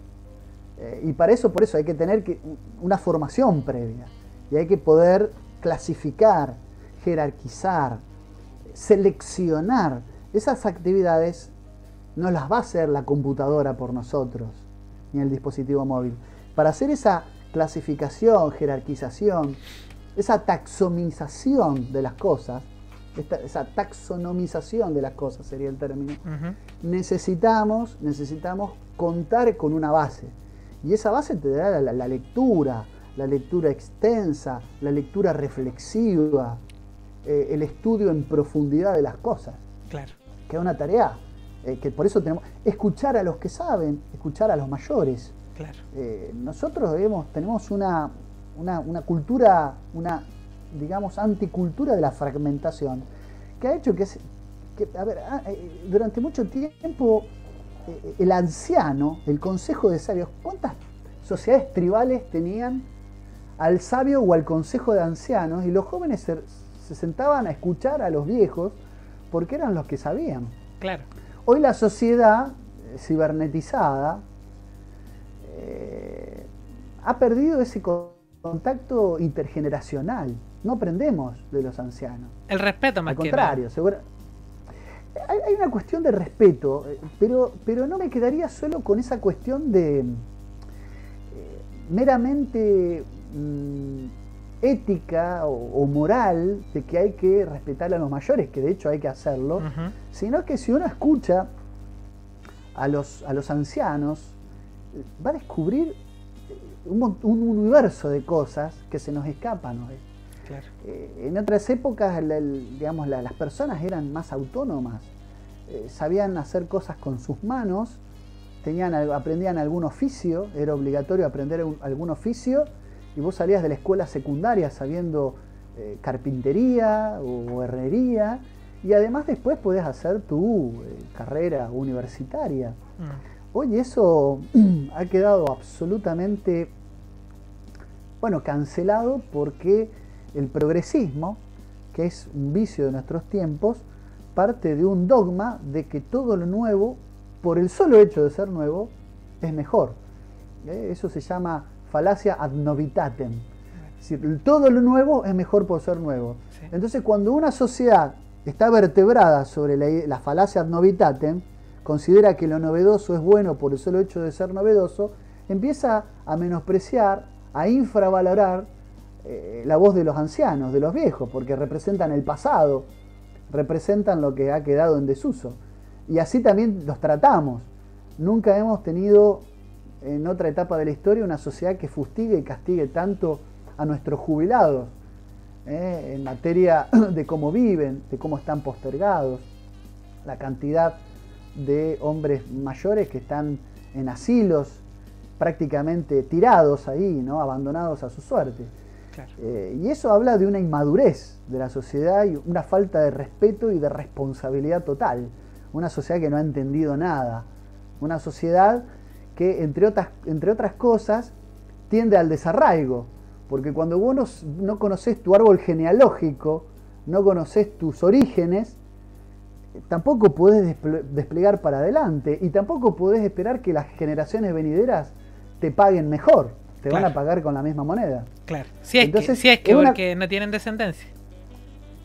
y por eso hay que tener una formación previa, y hay que poder clasificar, jerarquizar, seleccionar. Esas actividades no las va a hacer la computadora por nosotros, ni el dispositivo móvil. Para hacer esa clasificación, jerarquización, esa taxonomización de las cosas, esa taxonomización de las cosas sería el término, necesitamos contar con una base. Y esa base te da la lectura extensa, la lectura reflexiva, el estudio en profundidad de las cosas. Claro. Que es una tarea, que por eso tenemos escuchar a los que saben, escuchar a los mayores. Claro. Nosotros tenemos una cultura, digamos, anticultura de la fragmentación, que ha hecho que durante mucho tiempo el anciano, el consejo de sabios, ¿cuántas sociedades tribales tenían al sabio o al consejo de ancianos? Y los jóvenes se sentaban a escuchar a los viejos porque eran los que sabían. Claro. Hoy la sociedad cibernetizada ha perdido ese contacto intergeneracional. No aprendemos de los ancianos. El respeto más Al contrario, hay una cuestión de respeto, pero no me quedaría solo con esa cuestión de meramente ética o moral de que hay que respetar a los mayores, que de hecho hay que hacerlo, sino que si uno escucha a los ancianos, va a descubrir un universo de cosas que se nos escapan hoy. Claro. En otras épocas, digamos, las personas eran más autónomas, sabían hacer cosas con sus manos, aprendían algún oficio, era obligatorio aprender algún oficio, y vos salías de la escuela secundaria sabiendo carpintería o herrería, y además después podés hacer tu carrera universitaria. Hoy eso ha quedado absolutamente, bueno, cancelado, porque el progresismo, que es un vicio de nuestros tiempos, parte de un dogma de que todo lo nuevo, por el solo hecho de ser nuevo, es mejor. Eso se llama falacia ad novitatem. Es decir, todo lo nuevo es mejor por ser nuevo. Sí. Entonces, cuando una sociedad está vertebrada sobre la falacia ad novitatem, considera que lo novedoso es bueno por el solo hecho de ser novedoso, empieza a menospreciar, a infravalorar la voz de los ancianos, de los viejos, porque representan el pasado, representan lo que ha quedado en desuso. Y así también los tratamos. Nunca hemos tenido en otra etapa de la historia una sociedad que fustigue y castigue tanto a nuestros jubilados, en materia de cómo viven, de cómo están postergados, la cantidad de hombres mayores que están en asilos prácticamente tirados ahí, ¿no? Abandonados a su suerte. Claro. Y eso habla de una inmadurez de la sociedad y una falta de respeto y de responsabilidad total. Una sociedad que no ha entendido nada. Una sociedad que, entre otras cosas, tiende al desarraigo. Porque cuando vos no conocés tu árbol genealógico, no conocés tus orígenes, tampoco podés desplegar para adelante y tampoco podés esperar que las generaciones venideras te paguen mejor. Te Claro. van a pagar con la misma moneda. Claro. Si es Entonces, que es una- porque no tienen descendencia.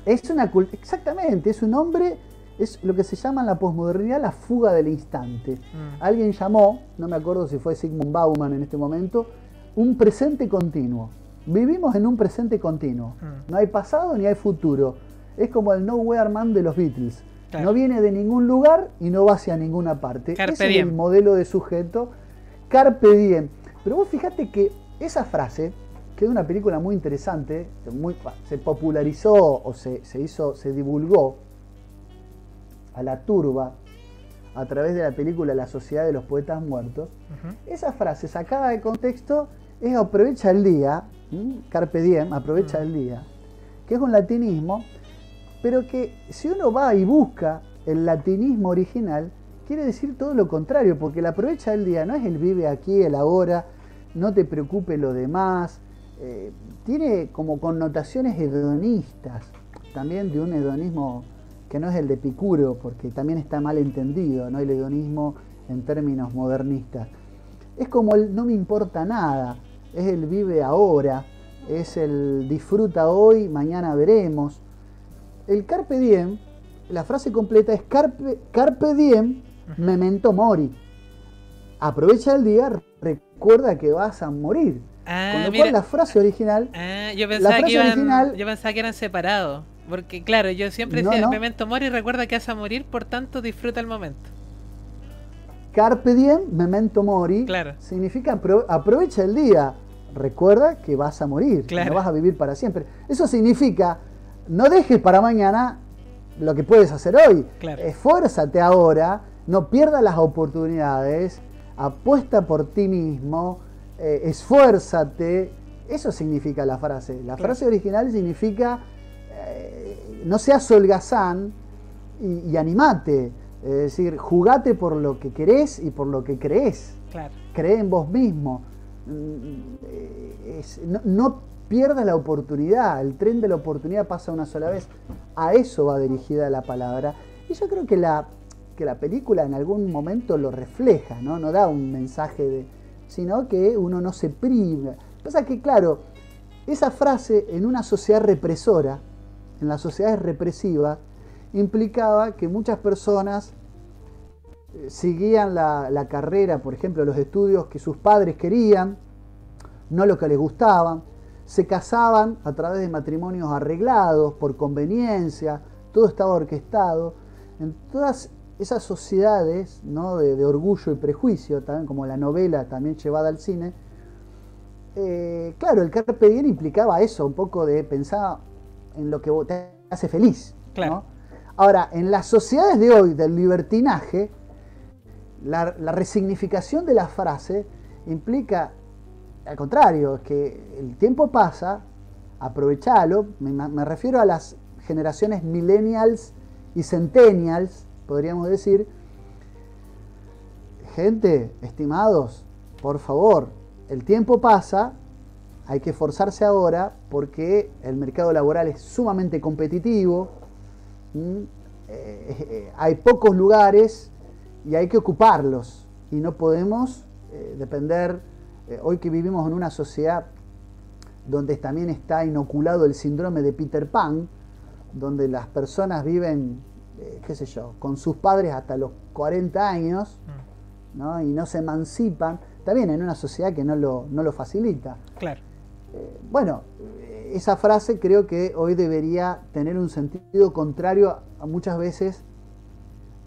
Exactamente, es un hombre, es lo que se llama en la posmodernidad la fuga del instante. Alguien llamó, no me acuerdo si fue Sigmund Bauman en este momento, un presente continuo. Vivimos en un presente continuo. No hay pasado ni hay futuro. Es como el Nowhere Man de los Beatles. Claro. No viene de ningún lugar y no va hacia ninguna parte. Carpe Ese es diem. el modelo de sujeto. Carpe diem. Pero vos fíjate que esa frase, que es una película muy interesante, se popularizó o se divulgó a la turba a través de la película La Sociedad de los Poetas Muertos. Esa frase sacada de contexto es aprovecha el día, carpe diem, aprovecha el día, que es un latinismo, pero que si uno va y busca el latinismo original, quiere decir todo lo contrario, porque el aprovecha el día no es el vive aquí, el ahora, no te preocupe lo demás, tiene como connotaciones hedonistas, también de un hedonismo que no es el de Epicuro, porque también está mal entendido, ¿no? El hedonismo en términos modernistas. Es como el no me importa nada, es el vive ahora, es el disfruta hoy, mañana veremos. El carpe diem, la frase completa es carpe diem memento mori. Aprovecha el día, recuerda que vas a morir. Con lo cual la frase original... yo pensaba que eran separados. Porque claro, yo siempre decía, memento mori, recuerda que vas a morir, por tanto disfruta el momento. Carpe diem, memento mori, claro. Significa aprovecha el día, recuerda que vas a morir, claro. Que no vas a vivir para siempre. Eso significa, no dejes para mañana lo que puedes hacer hoy. Claro. Esfuérzate ahora, no pierdas las oportunidades, apuesta por ti mismo, esfuérzate. Eso significa la frase. La frase original significa no seas holgazán y animate. Es decir, jugate por lo que querés y por lo que creés. Claro. Cree en vos mismo. No pierdas la oportunidad. El tren de la oportunidad pasa una sola vez. A eso va dirigida la palabra. Y yo creo que la película en algún momento lo refleja, ¿no? No da un mensaje sino que uno no se priva. Pasa que, claro, esa frase en una sociedad represora, en las sociedades represivas, implicaba que muchas personas seguían la carrera, por ejemplo, los estudios que sus padres querían, no lo que les gustaban, se casaban a través de matrimonios arreglados, por conveniencia, todo estaba orquestado. En todas esas sociedades, ¿no? de orgullo y prejuicio, también como la novela también llevada al cine, claro, el carpe diem implicaba eso, un poco de pensar en lo que te hace feliz, claro. ¿no? Ahora, en las sociedades de hoy del libertinaje, la resignificación de la frase implica, al contrario, es que el tiempo pasa, aprovechalo, me refiero a las generaciones millennials y centennials, podríamos decir. Gente, estimados, por favor, el tiempo pasa, hay que esforzarse ahora porque el mercado laboral es sumamente competitivo, hay pocos lugares y hay que ocuparlos y no podemos depender, hoy que vivimos en una sociedad donde también está inoculado el síndrome de Peter Pan, donde las personas viven, qué sé yo, con sus padres hasta los 40 años, ¿no? Y no se emancipan, también en una sociedad que no lo facilita. Claro. Bueno, esa frase creo que hoy debería tener un sentido contrario a muchas veces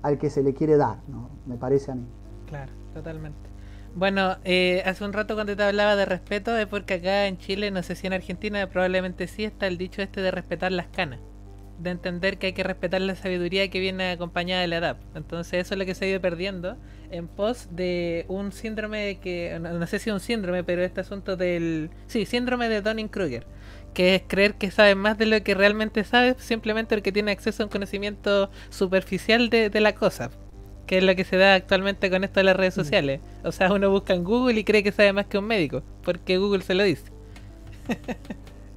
al que se le quiere dar, ¿no? Me parece a mí. Claro, totalmente. Bueno, hace un rato cuando te hablaba de respeto es porque acá en Chile, no sé si en Argentina, probablemente sí, está el dicho este de respetar las canas. de entender que hay que respetar la sabiduría que viene acompañada de la edad. Entonces eso es lo que se ha ido perdiendo en pos de un síndrome que, no sé si es un síndrome, pero este asunto del... Sí, síndrome de Dunning-Kruger, que es creer que sabes más de lo que realmente sabes simplemente porque tiene acceso a un conocimiento superficial de la cosa, que es lo que se da actualmente con esto de las redes sociales. O sea, uno busca en Google y cree que sabe más que un médico, porque Google se lo dice.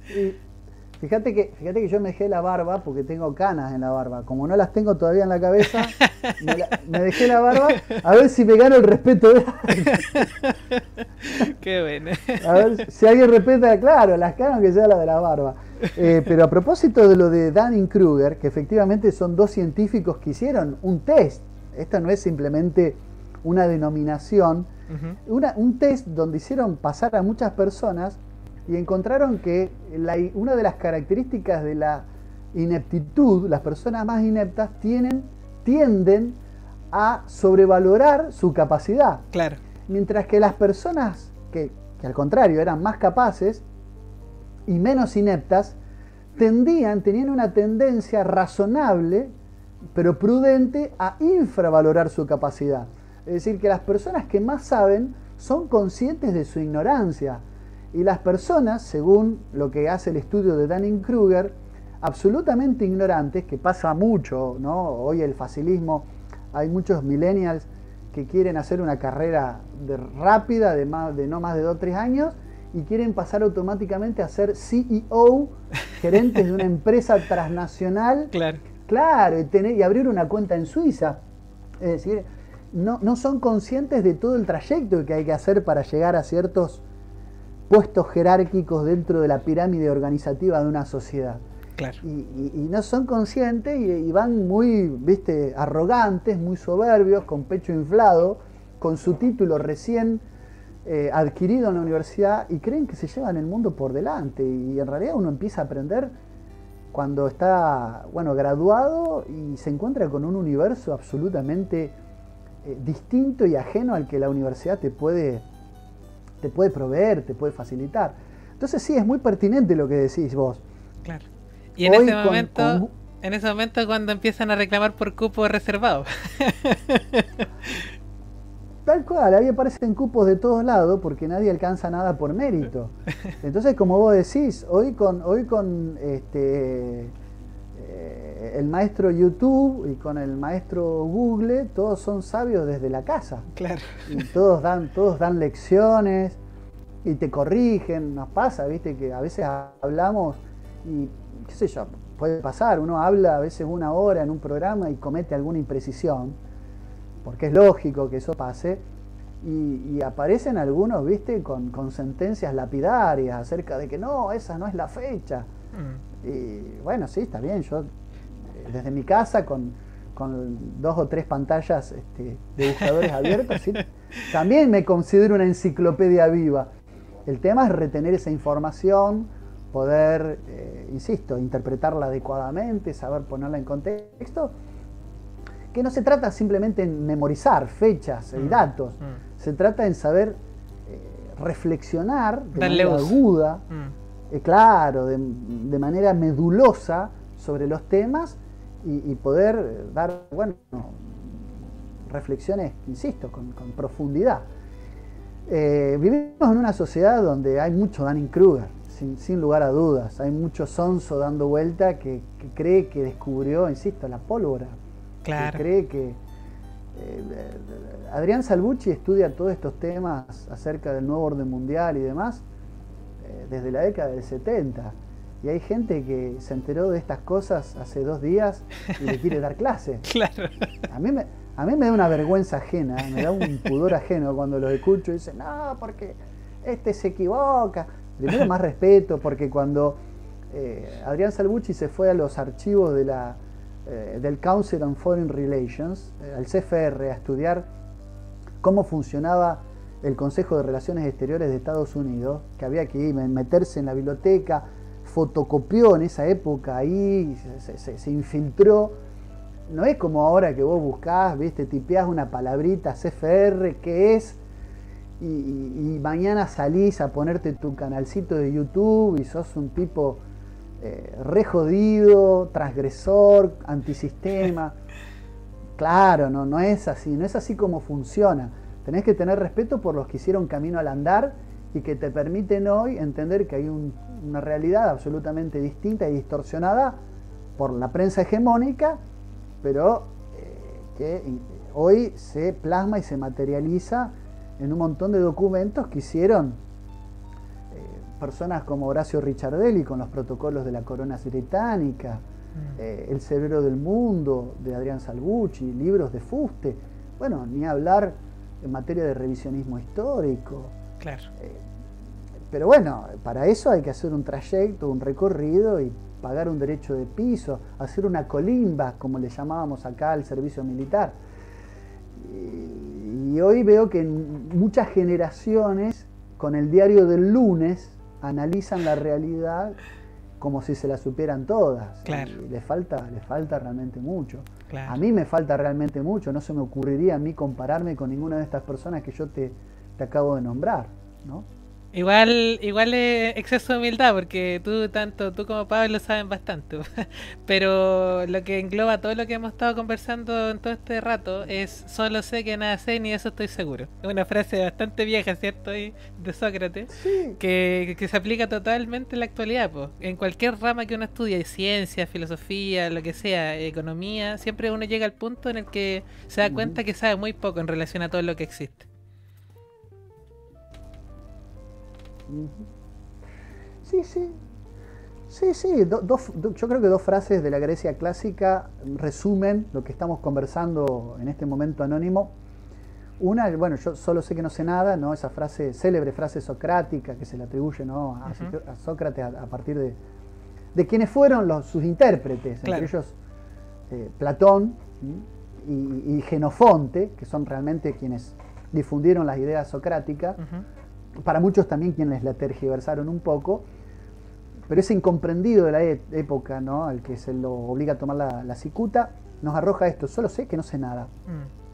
Y fíjate que yo me dejé la barba porque tengo canas en la barba. Como no las tengo todavía en la cabeza, me dejé la barba a ver si me gano el respeto de alguien. Qué bueno. A ver si alguien respeta, claro, las canas que sea la de la barba. Pero a propósito de lo de Dunning-Kruger, que efectivamente son dos científicos que hicieron un test. Esta no es simplemente una denominación. Un test donde hicieron pasar a muchas personas y encontraron que una de las características de la ineptitud, las personas más ineptas tienden a sobrevalorar su capacidad. Claro. Mientras que las personas que al contrario eran más capaces y menos ineptas, tenían una tendencia razonable, pero prudente, a infravalorar su capacidad. Es decir, que las personas que más saben son conscientes de su ignorancia. Y las personas, según lo que hace el estudio de Dunning-Kruger, absolutamente ignorantes, que pasa mucho, ¿no? Hoy el facilismo, hay muchos millennials que quieren hacer una carrera rápida de no más de 2 o 3 años y quieren pasar automáticamente a ser CEO, gerentes de una empresa transnacional. Claro. Claro, y abrir una cuenta en Suiza. Es decir, no son conscientes de todo el trayecto que hay que hacer para llegar a ciertos puestos jerárquicos dentro de la pirámide organizativa de una sociedad. Claro. Y no son conscientes y van muy, arrogantes, muy soberbios, con pecho inflado, con su título recién adquirido en la universidad y creen que se llevan el mundo por delante. Y en realidad uno empieza a aprender cuando está, graduado y se encuentra con un universo absolutamente distinto y ajeno al que la universidad te puede proveer, te puede facilitar. Entonces sí, es muy pertinente lo que decís vos. Claro. Y en ese momento cuando empiezan a reclamar por cupo reservado. Tal cual, ahí aparecen cupos de todos lados porque nadie alcanza nada por mérito. Entonces, como vos decís, hoy con el maestro YouTube y con el maestro Google, todos son sabios desde la casa. Claro. Y todos dan lecciones y te corrigen. Nos pasa, que a veces hablamos y, qué sé yo, puede pasar, uno habla a veces 1 hora en un programa y comete alguna imprecisión, porque es lógico que eso pase, y aparecen algunos, con sentencias lapidarias acerca de que no, esa no es la fecha. Y bueno, sí, está bien, yo desde mi casa con 2 o 3 pantallas de buscadores abiertos, ¿sí? También me considero una enciclopedia viva. El tema es retener esa información, poder, insisto, interpretarla adecuadamente, saber ponerla en contexto, que no se trata simplemente en memorizar fechas y datos, se trata en saber reflexionar de manera aguda, claro, de manera medulosa sobre los temas y poder dar, reflexiones, insisto, con profundidad. Vivimos en una sociedad donde hay mucho Dunning-Kruger, sin lugar a dudas. Hay mucho sonso dando vuelta que cree que descubrió, insisto, la pólvora. Claro. Que cree que... Adrián Salvucci estudia todos estos temas acerca del nuevo orden mundial y demás desde la década del 70. Y hay gente que se enteró de estas cosas hace 2 días y le quiere dar clase. Claro. A mí me da una vergüenza ajena, me da un pudor ajeno cuando los escucho y dicen, no, porque se equivoca. Primero, más respeto, porque cuando Adrián Salvucci se fue a los archivos del Council on Foreign Relations, al CFR, a estudiar cómo funcionaba el Consejo de Relaciones Exteriores de Estados Unidos, que había que ir, meterse en la biblioteca, fotocopió en esa época ahí, se infiltró. No es como ahora que vos buscás, tipeás una palabrita CFR, ¿qué es? Y mañana salís a ponerte tu canalcito de YouTube y sos un tipo re jodido, transgresor, antisistema. Claro, no es así, no es así como funciona. Tenés que tener respeto por los que hicieron camino al andar y que te permiten hoy entender que hay una realidad absolutamente distinta y distorsionada por la prensa hegemónica, pero que hoy se plasma y se materializa en un montón de documentos que hicieron personas como Horacio Richardelli con los protocolos de la corona británica, El cerebro del mundo de Adrián Salvucci, libros de Fuste, bueno, ni hablar en materia de revisionismo histórico. Claro. Pero bueno, para eso hay que hacer un trayecto, un recorrido y pagar un derecho de piso, hacer una colimba, como le llamábamos acá al servicio militar. Y hoy veo que muchas generaciones, con el diario del lunes, analizan la realidad como si se la supieran todas. Claro. Y les falta realmente mucho. Claro. A mí me falta realmente mucho, no se me ocurriría a mí compararme con ninguna de estas personas que yo te acabo de nombrar, ¿no? Igual es exceso de humildad, porque tanto tú como Pablo saben bastante. Pero lo que engloba todo lo que hemos estado conversando en todo este rato es: solo sé que nada sé, ni de eso estoy seguro. Es una frase bastante vieja, ¿cierto? Y de Sócrates, Sí. que se aplica totalmente en la actualidad, po. En cualquier rama que uno estudie, ciencia, filosofía, lo que sea, economía, siempre uno llega al punto en el que se da cuenta que sabe muy poco en relación a todo lo que existe. Sí, sí. Sí. Yo creo que dos frases de la Grecia clásica resumen lo que estamos conversando en este momento anónimo. Una, bueno, yo solo sé que no sé nada, ¿no? Esa frase, célebre frase socrática que se le atribuye, ¿no? a Sócrates a partir de quienes fueron sus intérpretes, claro. Entre ellos Platón y Jenofonte, que son realmente quienes difundieron las ideas socráticas. Para muchos también quienes la tergiversaron un poco, pero ese incomprendido de la época, ¿no? Al que se lo obliga a tomar la cicuta, nos arroja esto: solo sé que no sé nada,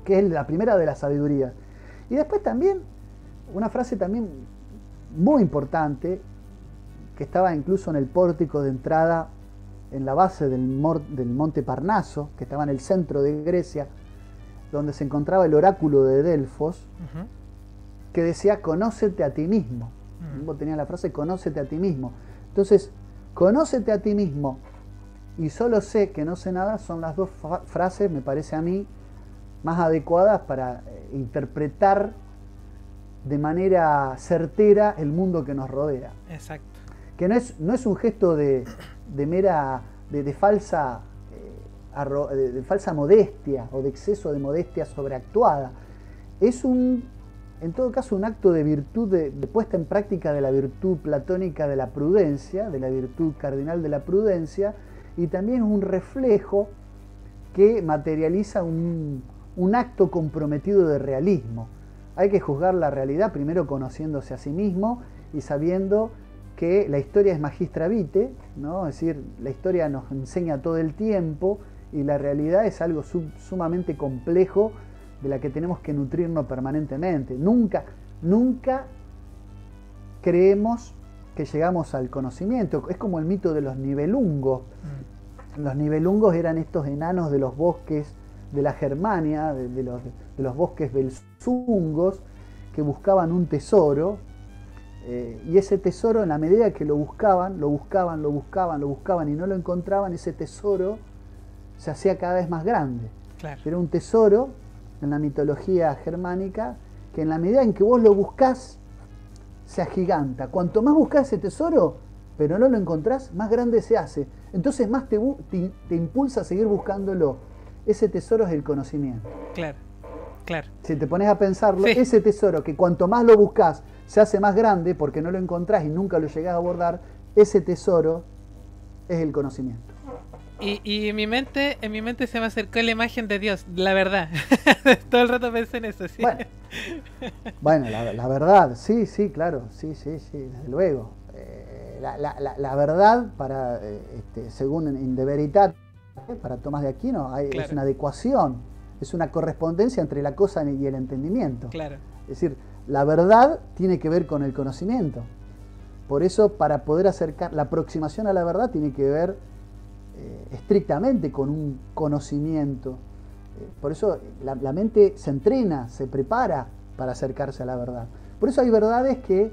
que es la primera de la sabiduría. Y después también, una frase también muy importante, que estaba incluso en el pórtico de entrada, en la base del monte Parnaso, que estaba en el centro de Grecia, donde se encontraba el oráculo de Delfos, que decía: conócete a ti mismo. Tenía la frase: conócete a ti mismo. Entonces, conócete a ti mismo y solo sé que no sé nada son las dos frases, me parece a mí, más adecuadas para interpretar de manera certera el mundo que nos rodea. Exacto. Que no es un gesto de falsa modestia o de exceso de modestia sobreactuada. Es en todo caso un acto de virtud, de puesta en práctica de la virtud platónica de la prudencia, de la virtud cardinal de la prudencia, y también un reflejo que materializa un acto comprometido de realismo. Hay que juzgar la realidad primero conociéndose a sí mismo y sabiendo que la historia es magistra vitae, ¿no? Es decir, la historia nos enseña todo el tiempo y la realidad es algo sumamente complejo de la que tenemos que nutrirnos permanentemente. Nunca creemos que llegamos al conocimiento. Es como el mito de los nivelungos. Los nivelungos eran estos enanos de los bosques de la Germania, de los bosques belzungos, que buscaban un tesoro, y ese tesoro, en la medida que lo buscaban y no lo encontraban, ese tesoro se hacía cada vez más grande. Claro. Era un tesoro en la mitología germánica que en la medida en que vos lo buscás se agiganta. Cuanto más buscás ese tesoro, pero no lo encontrás, más grande se hace. Entonces más te impulsa a seguir buscándolo. Ese tesoro es el conocimiento. Claro. Si te pones a pensarlo, sí. Ese tesoro que cuanto más lo buscás se hace más grande porque no lo encontrás y nunca lo llegás a abordar, ese tesoro es el conocimiento. Y en mi mente se me acercó la imagen de Dios, la verdad. Todo el rato pensé en eso, sí. Bueno, la verdad, sí, claro, sí, desde luego. La verdad, para según in de veritate, para Tomás de Aquino, claro, es una adecuación, es una correspondencia entre la cosa y el entendimiento. Claro. Es decir, la verdad tiene que ver con el conocimiento. Por eso, para poder acercar la aproximación a la verdad, tiene que ver estrictamente con un conocimiento. Por eso la mente se entrena, se prepara para acercarse a la verdad. Por eso hay verdades que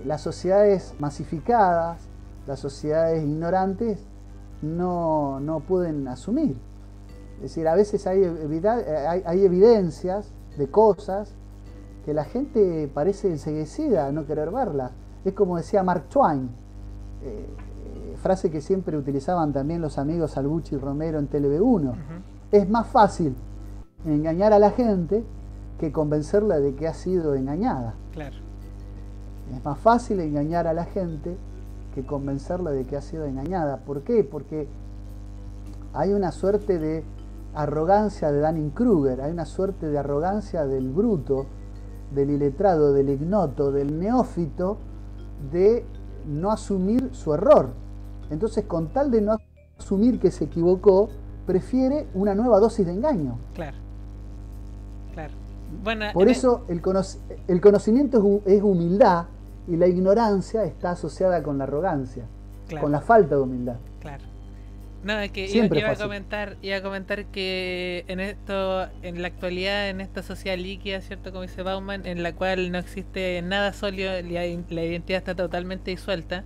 las sociedades masificadas, las sociedades ignorantes, no pueden asumir. Es decir, a veces hay evidencias de cosas que la gente parece enceguecida a no querer verlas. Es como decía Mark Twain, frase que siempre utilizaban también los amigos Albucci y Romero en TLV1. Es más fácil engañar a la gente que convencerla de que ha sido engañada. Claro. Es más fácil engañar a la gente que convencerla de que ha sido engañada. ¿Por qué? Porque hay una suerte de arrogancia de Dunning-Kruger, hay una suerte de arrogancia del bruto, del iletrado, del ignoto, del neófito, de no asumir su error. Entonces, con tal de no asumir que se equivocó, prefiere una nueva dosis de engaño. Claro. Bueno, por eso el conocimiento es humildad y la ignorancia está asociada con la arrogancia, con la falta de humildad. Claro. No, es que iba a comentar que en la actualidad, en esta sociedad líquida, ¿cierto? Como dice Bauman, en la cual no existe nada sólido, la identidad está totalmente disuelta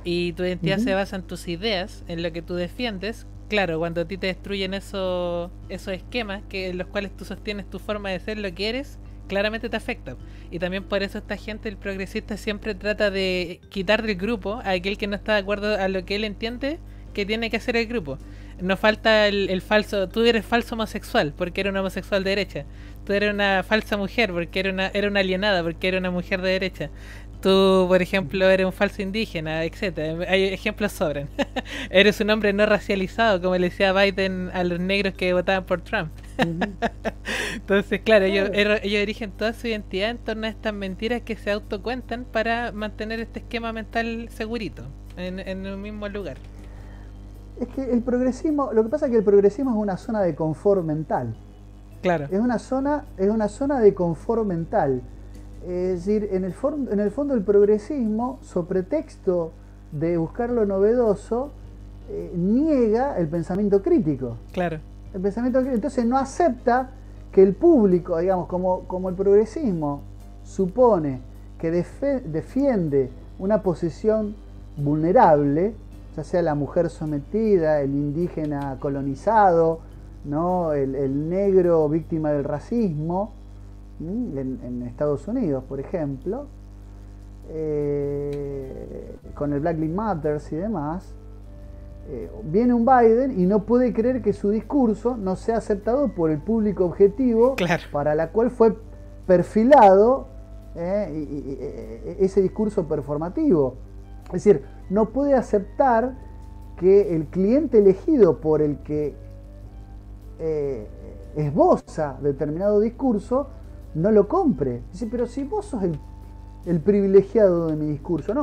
y tu identidad se basa en tus ideas, en lo que tú defiendes. Claro, cuando a ti te destruyen esos esquemas en los cuales tú sostienes tu forma de ser, lo que eres, claramente te afecta. Y también por eso esta gente, el progresista, siempre trata de quitar del grupo a aquel que no está de acuerdo a lo que él entiende que tiene que hacer el grupo. No falta el falso, tú eres falso homosexual porque eres un homosexual de derecha. Tú eres una falsa mujer porque era una alienada porque era una mujer de derecha. Tú, por ejemplo, eres un falso indígena, etcétera. Hay ejemplos sobran. Eres un hombre no racializado, como le decía Biden a los negros que votaban por Trump. Entonces, claro, ellos erigen toda su identidad en torno a estas mentiras que se autocuentan para mantener este esquema mental segurito en un mismo lugar. Es que el progresismo, lo que pasa es que el progresismo es una zona de confort mental. Claro. Es una zona de confort mental. Es decir, en el fondo el progresismo, sobre pretexto de buscar lo novedoso, niega el pensamiento crítico. Claro. El pensamiento crítico. Entonces no acepta que el público, digamos, como el progresismo supone que defiende una posición vulnerable, ya sea la mujer sometida, el indígena colonizado, ¿no? el negro víctima del racismo, en Estados Unidos, por ejemplo, con el Black Lives Matter y demás, viene un Biden y no puede creer que su discurso no sea aceptado por el público objetivo, claro, para la cual fue perfilado ese discurso performativo. Es decir, no puede aceptar que el cliente elegido por el que esboza determinado discurso no lo compre. Dice, pero si vos sos el privilegiado de mi discurso, no,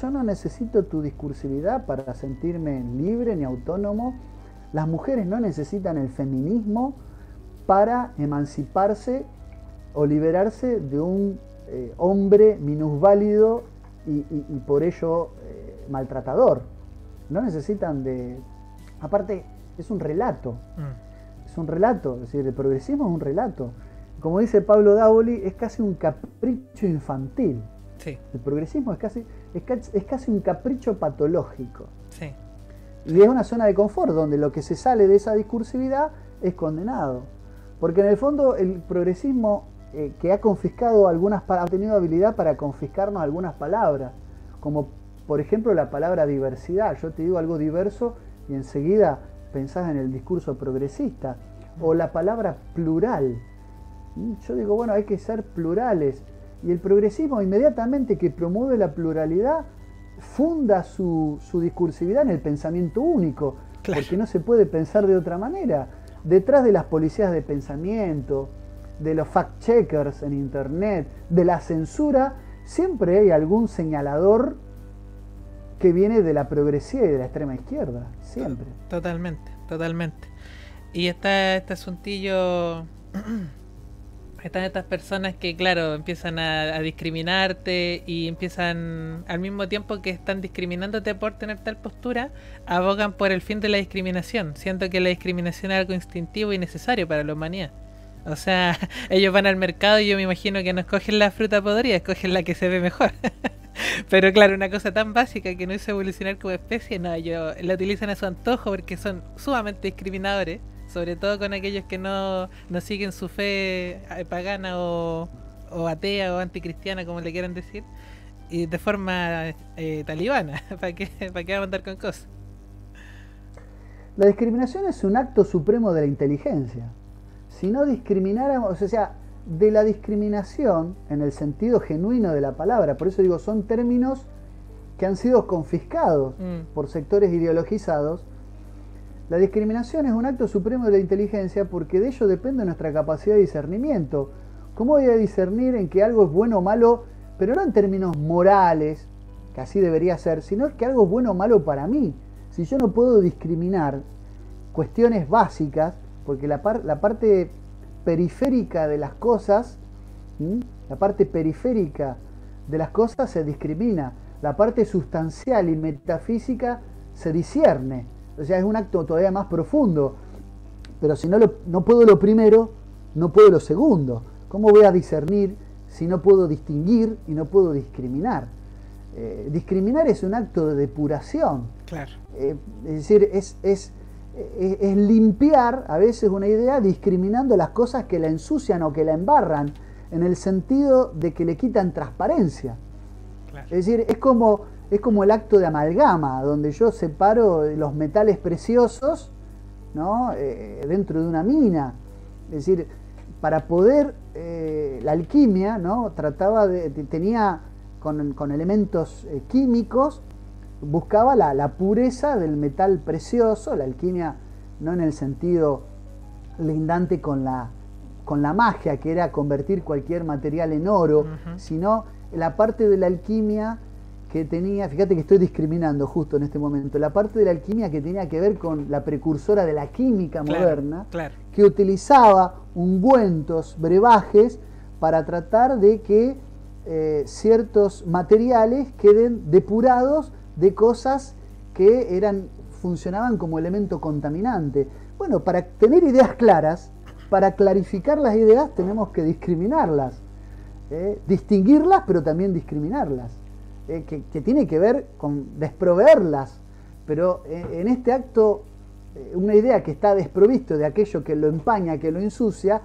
yo no necesito tu discursividad para sentirme libre ni autónomo. Las mujeres no necesitan el feminismo para emanciparse o liberarse de un hombre minusválido y por ello maltratador. No necesitan de... Aparte, es un relato. Es un relato, es decir, el progresismo es un relato. Como dice Pablo Davoli, es casi un capricho infantil. Sí. El progresismo es casi un capricho patológico. Sí. Y es una zona de confort donde lo que se sale de esa discursividad es condenado. Porque en el fondo el progresismo que ha confiscado ha tenido habilidad para confiscarnos algunas palabras, como por ejemplo la palabra diversidad. Yo te digo algo diverso y enseguida pensás en el discurso progresista. O la palabra plural. Yo digo, bueno, hay que ser plurales. Y el progresismo, inmediatamente que promueve la pluralidad, funda su discursividad en el pensamiento único. Claro. Porque no se puede pensar de otra manera. Detrás de las policías de pensamiento, de los fact-checkers en internet, de la censura, siempre hay algún señalador que viene de la progresía y de la extrema izquierda. Siempre. Totalmente, totalmente. Y está este asuntillo Están estas personas que, claro, empiezan a discriminarte y empiezan, al mismo tiempo que están discriminándote por tener tal postura, abogan por el fin de la discriminación. Siento que la discriminación es algo instintivo y necesario para la humanidad. O sea, ellos van al mercado y yo me imagino que no escogen la fruta podrida, escogen la que se ve mejor. Pero claro, una cosa tan básica que no hizo evolucionar como especie, no, ellos la utilizan a su antojo porque son sumamente discriminadores, sobre todo con aquellos que no siguen su fe pagana o atea o anticristiana, como le quieran decir, y de forma talibana. ¿Para qué vamos a andar con cosas? La discriminación es un acto supremo de la inteligencia. Si no discrimináramos, o sea, de la discriminación en el sentido genuino de la palabra, por eso digo, son términos que han sido confiscados por sectores ideologizados. La discriminación es un acto supremo de la inteligencia porque de ello depende nuestra capacidad de discernimiento. ¿Cómo voy a discernir en que algo es bueno o malo, pero no en términos morales, que así debería ser, sino que algo es bueno o malo para mí? Si yo no puedo discriminar cuestiones básicas, porque la parte periférica de las cosas, la parte periférica de las cosas se discrimina, la parte sustancial y metafísica se discierne. O sea, es un acto todavía más profundo. Pero si no puedo lo primero, no puedo lo segundo. ¿Cómo voy a discernir si no puedo distinguir y no puedo discriminar? Discriminar es un acto de depuración. Claro. Es decir, es limpiar a veces una idea discriminando las cosas que la ensucian o que la embarran, en el sentido de que le quitan transparencia. Claro. Es decir, es como el acto de amalgama, donde yo separo los metales preciosos, ¿no? Dentro de una mina. Es decir, para poder, la alquimia, ¿no? tenía con elementos químicos, buscaba la pureza del metal precioso, la alquimia no en el sentido lindante con la magia, que era convertir cualquier material en oro, sino la parte de la alquimia que tenía, fíjate que estoy discriminando justo en este momento, la parte de la alquimia que tenía que ver con la precursora de la química moderna, que utilizaba ungüentos, brebajes, para tratar de que ciertos materiales queden depurados de cosas que funcionaban como elemento contaminante. Bueno, para tener ideas claras, para clarificar las ideas, tenemos que discriminarlas, distinguirlas, pero también discriminarlas, que tiene que ver con desproveerlas. Pero en este acto, una idea que está desprovisto de aquello que lo empaña, que lo ensucia,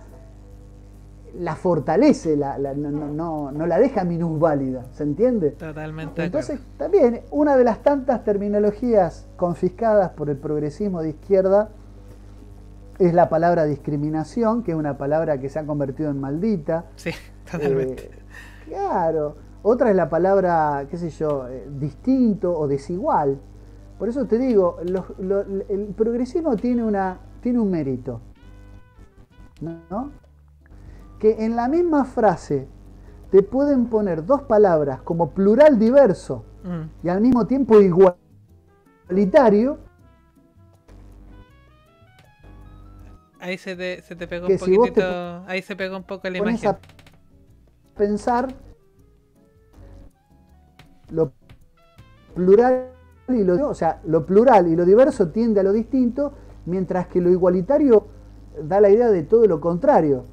la fortalece, no la deja minusválida, ¿se entiende? Totalmente. Entonces, también una de las tantas terminologías confiscadas por el progresismo de izquierda es la palabra discriminación, que es una palabra que se ha convertido en maldita. Sí, totalmente. Claro. Otra es la palabra, qué sé yo, distinto o desigual. Por eso te digo, el progresismo tiene un mérito, ¿no? Que en la misma frase te pueden poner dos palabras como plural diverso y al mismo tiempo igualitario. Ahí se te pegó un poquitito, ahí se pegó un poco la imagen. A pensar lo plural lo plural y lo diverso tiende a lo distinto, mientras que lo igualitario da la idea de todo lo contrario.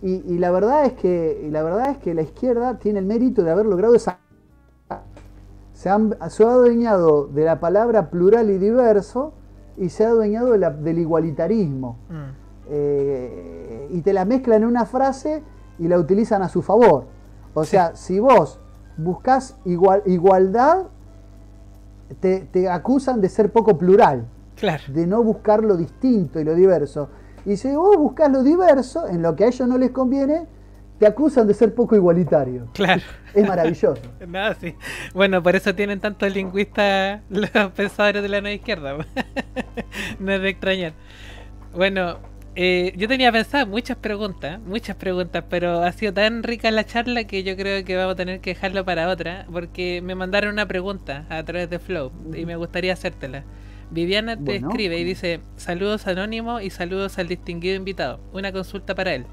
Y la verdad es que la izquierda tiene el mérito de haber logrado se ha adueñado de la palabra plural y diverso y se ha adueñado del igualitarismo. Y te la mezclan en una frase y la utilizan a su favor. O sea, si vos buscás igualdad, te acusan de ser poco plural, claro, de no buscar lo distinto y lo diverso. Y si vos buscás lo diverso, en lo que a ellos no les conviene, te acusan de ser poco igualitario. Claro. Es maravilloso. Nada, sí. Bueno, por eso tienen tantos lingüistas los pensadores de la nueva izquierda. No es de extrañar. Bueno, yo tenía pensado muchas preguntas, pero ha sido tan rica la charla que yo creo que vamos a tener que dejarlo para otra, porque me mandaron una pregunta a través de Flow y me gustaría hacértela. Viviana te escribe y dice: saludos anónimo y saludos al distinguido invitado. Una consulta para él.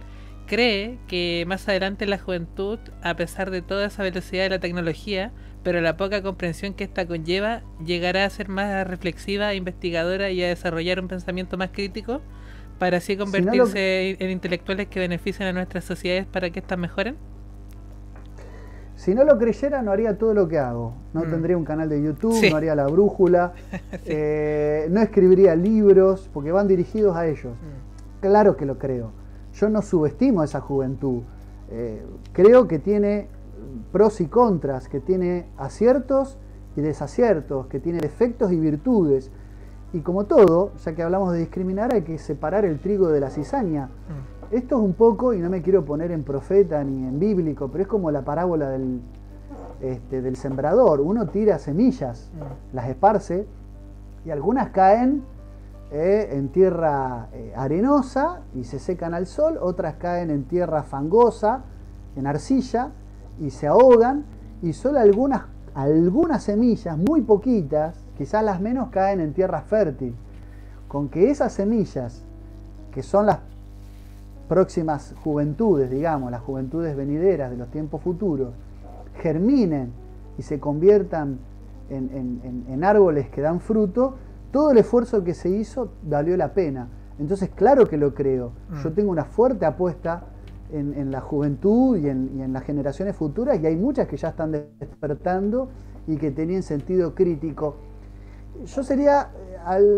cree que más adelante la juventud, a pesar de toda esa velocidad de la tecnología, pero la poca comprensión que esta conlleva, llegará a ser más reflexiva, investigadora y a desarrollar un pensamiento más crítico para así convertirse en intelectuales que beneficien a nuestras sociedades para que éstas mejoren? Si no lo creyera, no haría todo lo que hago. No tendría un canal de YouTube, no haría La Brújula, no escribiría libros, porque van dirigidos a ellos. Claro que lo creo. Yo no subestimo a esa juventud. Creo que tiene pros y contras, que tiene aciertos y desaciertos, que tiene defectos y virtudes. Y como todo, ya que hablamos de discriminar, hay que separar el trigo de la cizaña. Esto es un poco, y no me quiero poner en profeta ni en bíblico, pero es como la parábola del sembrador. Uno tira semillas, las esparce, y algunas caen en tierra arenosa y se secan al sol, otras caen en tierra fangosa, en arcilla, y se ahogan, y solo algunas semillas, muy poquitas, quizás las menos, caen en tierra fértil. Con que esas semillas, que son las próximas juventudes, digamos, las juventudes venideras de los tiempos futuros, germinen y se conviertan en árboles que dan fruto, todo el esfuerzo que se hizo valió la pena. Entonces, claro que lo creo. Yo tengo una fuerte apuesta en la juventud y en las generaciones futuras, y hay muchas que ya están despertando y que tenían sentido crítico. Yo sería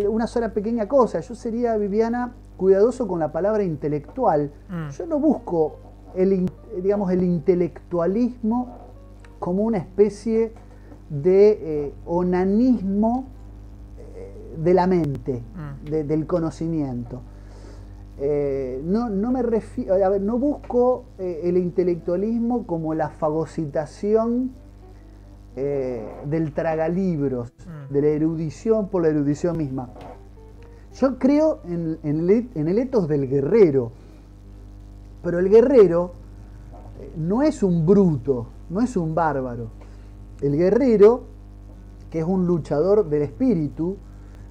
una sola pequeña cosa, yo sería, Viviana, cuidadoso con la palabra intelectual. Yo no busco el intelectualismo como una especie de onanismo de la mente, del conocimiento. No me refiero, no busco el intelectualismo como la fagocitación del tragalibros, de la erudición por la erudición misma. Yo creo en el ethos del guerrero, pero el guerrero no es un bruto, no es un bárbaro. El guerrero, que es un luchador del espíritu,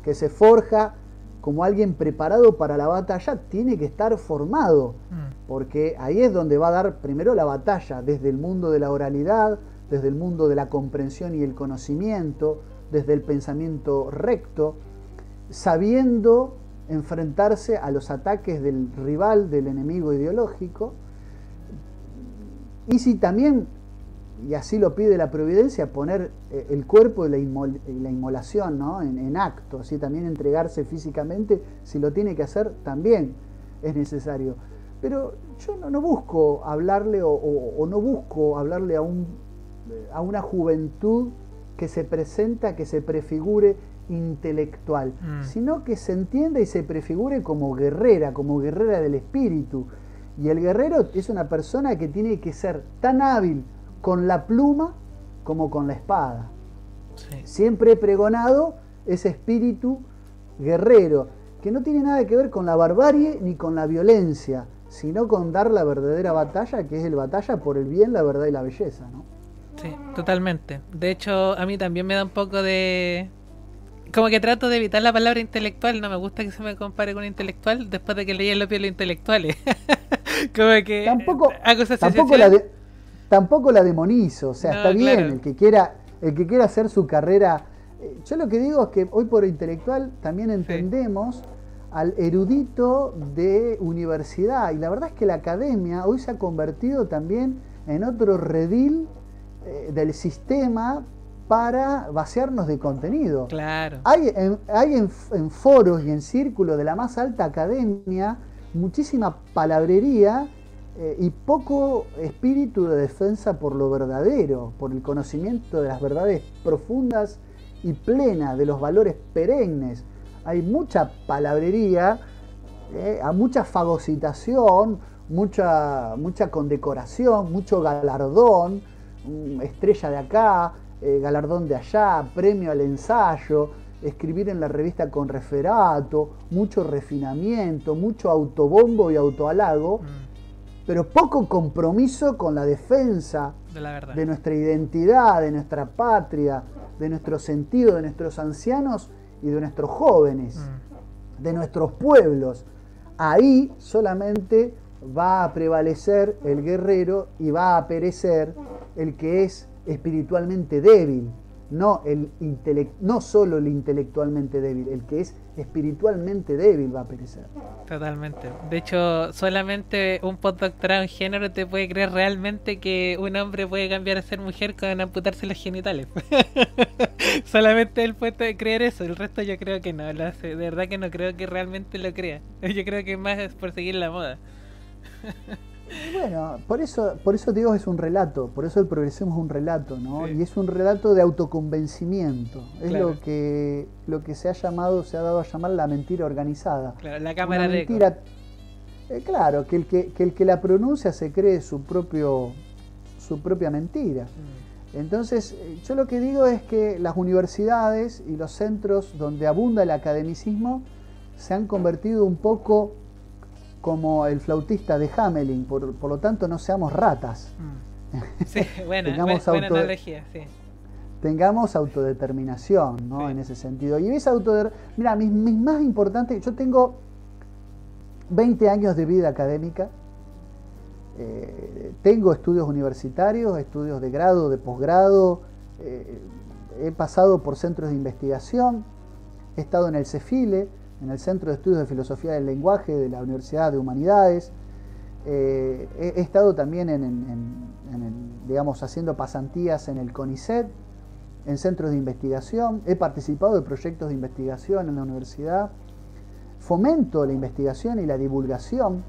que se forja como alguien preparado para la batalla, tiene que estar formado, porque ahí es donde va a dar primero la batalla, desde el mundo de la oralidad, desde el mundo de la comprensión y el conocimiento, desde el pensamiento recto, sabiendo enfrentarse a los ataques del rival, del enemigo ideológico. Y si también, y así lo pide la providencia, poner el cuerpo y la inmolación, ¿no?, en acto, así también entregarse físicamente, si lo tiene que hacer, también es necesario. Pero yo no busco hablarle o no busco hablarle a una juventud que se presenta, que se prefigure intelectual, sino que se entienda y se prefigure como guerrera del espíritu. Y el guerrero es una persona que tiene que ser tan hábil con la pluma como con la espada. Sí. Siempre he pregonado ese espíritu guerrero, que no tiene nada que ver con la barbarie ni con la violencia, sino con dar la verdadera batalla, que es el batalla por el bien, la verdad y la belleza, ¿no? Sí, totalmente. De hecho, a mí también me da un poco de... Como que trato de evitar la palabra intelectual. No me gusta que se me compare con intelectual después de que leí El opio de los intelectuales. Como que tampoco la demonizo. O sea, no, está bien, claro. el que quiera hacer su carrera. Yo lo que digo es que hoy por intelectual también entendemos al erudito de universidad. Y la verdad es que la academia hoy se ha convertido también en otro redil del sistema para vaciarnos de contenido. Claro. Hay en foros y en círculos de la más alta academia muchísima palabrería y poco espíritu de defensa por lo verdadero, por el conocimiento de las verdades profundas y plenas, de los valores perennes. Hay mucha palabrería, mucha fagocitación, mucha condecoración, mucho galardón, estrella de acá, galardón de allá, premio al ensayo, escribir en la revista con referato, mucho refinamiento, mucho autobombo y autohalago, pero poco compromiso con la defensa de la verdad, de nuestra identidad, de nuestra patria, de nuestro sentido, de nuestros ancianos y de nuestros jóvenes, de nuestros pueblos. Ahí solamente va a prevalecer el guerrero y va a perecer el que es espiritualmente débil, no solo el intelectualmente débil, el que es espiritualmente débil va a perecer. Totalmente. De hecho, solamente un postdoctorado en género te puede creer realmente que un hombre puede cambiar a ser mujer con amputarse los genitales. Solamente él puede creer eso, el resto yo creo que no lo hace. De verdad que no creo que realmente lo crea. Yo creo que más es por seguir la moda. Bueno, por eso digo es un relato, por eso el progresismo es un relato, ¿no? Sí. Y es un relato de autoconvencimiento. Es Claro. lo que se ha dado a llamar la mentira organizada. Claro, la cámara Una de eco. mentira, claro, que el que la pronuncia se cree su propia mentira. Entonces, yo lo que digo es que las universidades y los centros donde abunda el academicismo se han convertido un poco como el flautista de Hamelin, por lo tanto no seamos ratas. Sí, buena analogía, sí. Tengamos autodeterminación, ¿no? Sí. En ese sentido. Y esa mira, mis más importantes, yo tengo 20 años de vida académica, tengo estudios universitarios, estudios de grado, de posgrado, he pasado por centros de investigación, he estado en el CEFILE, en el Centro de Estudios de Filosofía del Lenguaje de la Universidad de Humanidades. He estado también digamos, haciendo pasantías en el CONICET, en centros de investigación. He participado de proyectos de investigación en la universidad. Fomento la investigación y la divulgación.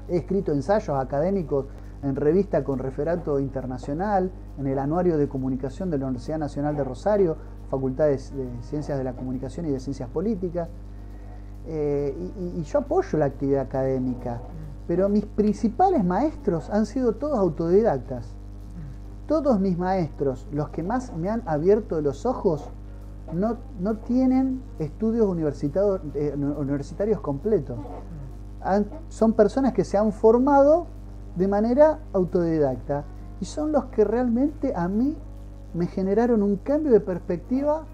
He escrito ensayos académicos en revista con referato internacional, en el Anuario de Comunicación de la Universidad Nacional de Rosario, Facultad de Ciencias de la Comunicación y de Ciencias Políticas. Y yo apoyo la actividad académica, pero mis principales maestros han sido todos autodidactas. Todos mis maestros, los que más me han abierto los ojos, no tienen estudios universitarios completos. Son personas que se han formado de manera autodidacta y son los que realmente a mí me generaron un cambio de perspectiva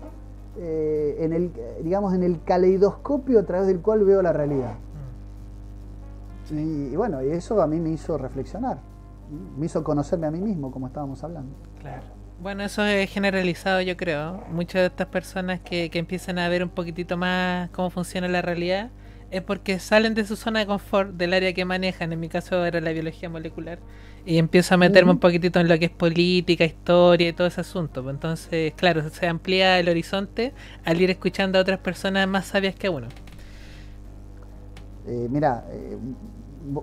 en el caleidoscopio a través del cual veo la realidad. Y bueno, y eso a mí me hizo reflexionar, me hizo conocerme a mí mismo, como estábamos hablando. Claro. Bueno, eso es generalizado, yo creo. Muchas de estas personas que empiezan a ver un poquitito más cómo funciona la realidad es porque salen de su zona de confort, del área que manejan. En mi caso era la biología molecular, y empiezo a meterme un poquitito en lo que es política, historia y todo ese asunto. Entonces, claro, se amplía el horizonte al ir escuchando a otras personas más sabias que uno. Mira,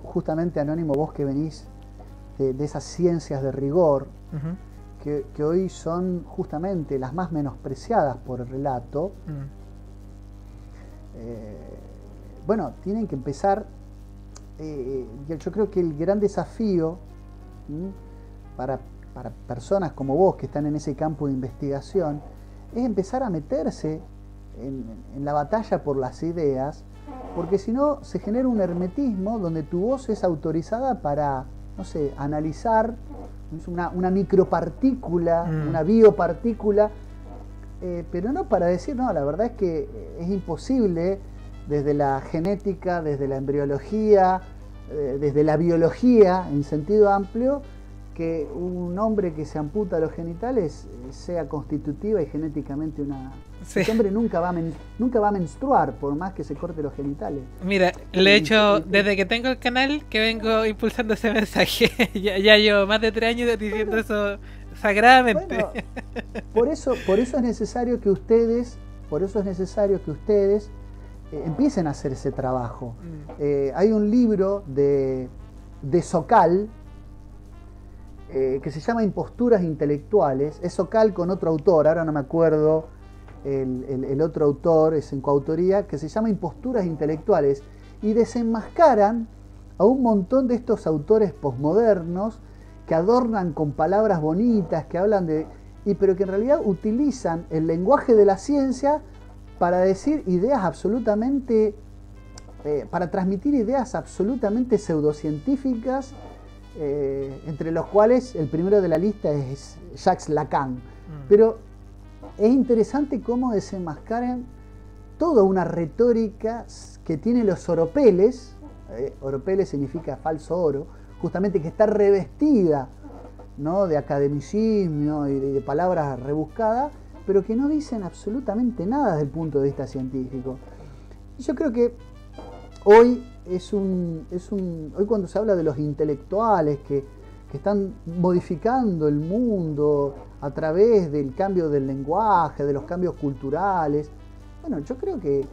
justamente Anónimo, vos que venís de esas ciencias de rigor, que hoy son justamente las más menospreciadas por el relato, bueno, tienen que empezar, yo creo que el gran desafío para personas como vos que están en ese campo de investigación es empezar a meterse en la batalla por las ideas, porque si no se genera un hermetismo donde tu voz es autorizada para, no sé, analizar una micropartícula, una biopartícula, pero no para decir, no, la verdad es que es imposible desde la genética, desde la embriología, desde la biología en sentido amplio, que un hombre que se amputa los genitales sea constitutiva y genéticamente una... Sí. Ese hombre nunca va a menstruar por más que se corte los genitales. Mira, lo he hecho desde que tengo el canal, que vengo impulsando ese mensaje. ya llevo más de 3 años diciendo eso sagradamente. Bueno, por eso es necesario que ustedes empiecen a hacer ese trabajo. Hay un libro de Sokal que se llama Imposturas Intelectuales. Es Sokal con otro autor, ahora no me acuerdo el otro autor, es en coautoría, que se llama Imposturas Intelectuales, y desenmascaran a un montón de estos autores posmodernos que adornan con palabras bonitas, que hablan pero que en realidad utilizan el lenguaje de la ciencia para decir ideas absolutamente, para transmitir ideas absolutamente pseudocientíficas, entre los cuales el primero de la lista es Jacques Lacan. Pero es interesante cómo desenmascaran toda una retórica que tiene los oropeles, oropele significa falso oro, justamente que está revestida, ¿no?, de academicismo y de palabras rebuscadas, pero que no dicen absolutamente nada desde el punto de vista científico. Y yo creo que hoy hoy cuando se habla de los intelectuales que están modificando el mundo a través del cambio del lenguaje, de los cambios culturales, bueno, yo creo que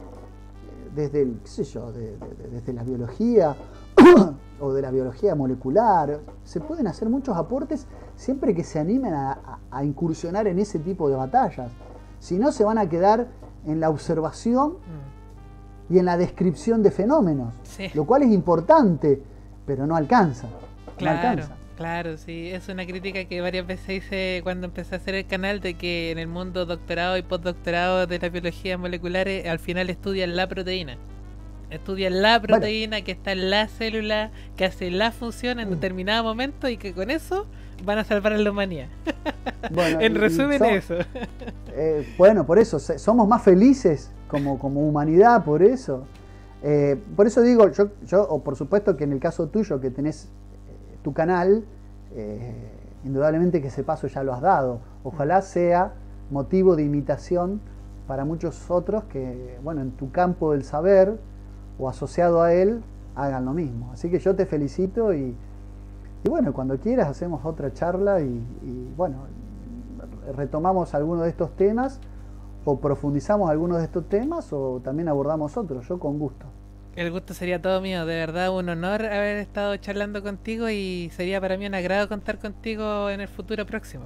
desde desde la biología o de la biología molecular, se pueden hacer muchos aportes siempre que se animen a incursionar en ese tipo de batallas. Si no, se van a quedar en la observación y en la descripción de fenómenos, sí, lo cual es importante, pero no alcanza. Claro, no alcanza. Claro, sí, es una crítica que varias veces hice cuando empecé a hacer el canal, de que en el mundo doctorado y postdoctorado de la biología molecular al final estudian la proteína. Estudian la proteína, bueno, que está en la célula, que hace la función en determinado momento, y que con eso van a salvar a la humanidad. Bueno, en resumen, eso. Bueno, por eso somos más felices como humanidad, por eso. Por eso digo, o por supuesto que en el caso tuyo, que tenés tu canal, indudablemente que ese paso ya lo has dado. Ojalá sea motivo de imitación para muchos otros que, bueno, en tu campo del saber o asociado a él, hagan lo mismo. Así que yo te felicito y bueno, cuando quieras hacemos otra charla y bueno, retomamos algunos de estos temas o profundizamos algunos de estos temas o también abordamos otros, yo con gusto. El gusto sería todo mío, de verdad un honor haber estado charlando contigo y sería para mí un agrado contar contigo en el futuro próximo.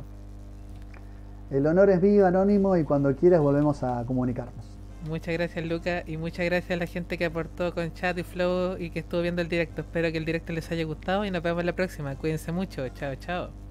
El honor es mío, Anónimo, y cuando quieras volvemos a comunicarnos. Muchas gracias, Luca, y muchas gracias a la gente que aportó con chat y flow y que estuvo viendo el directo. Espero que el directo les haya gustado y nos vemos la próxima. Cuídense mucho. Chao, chao.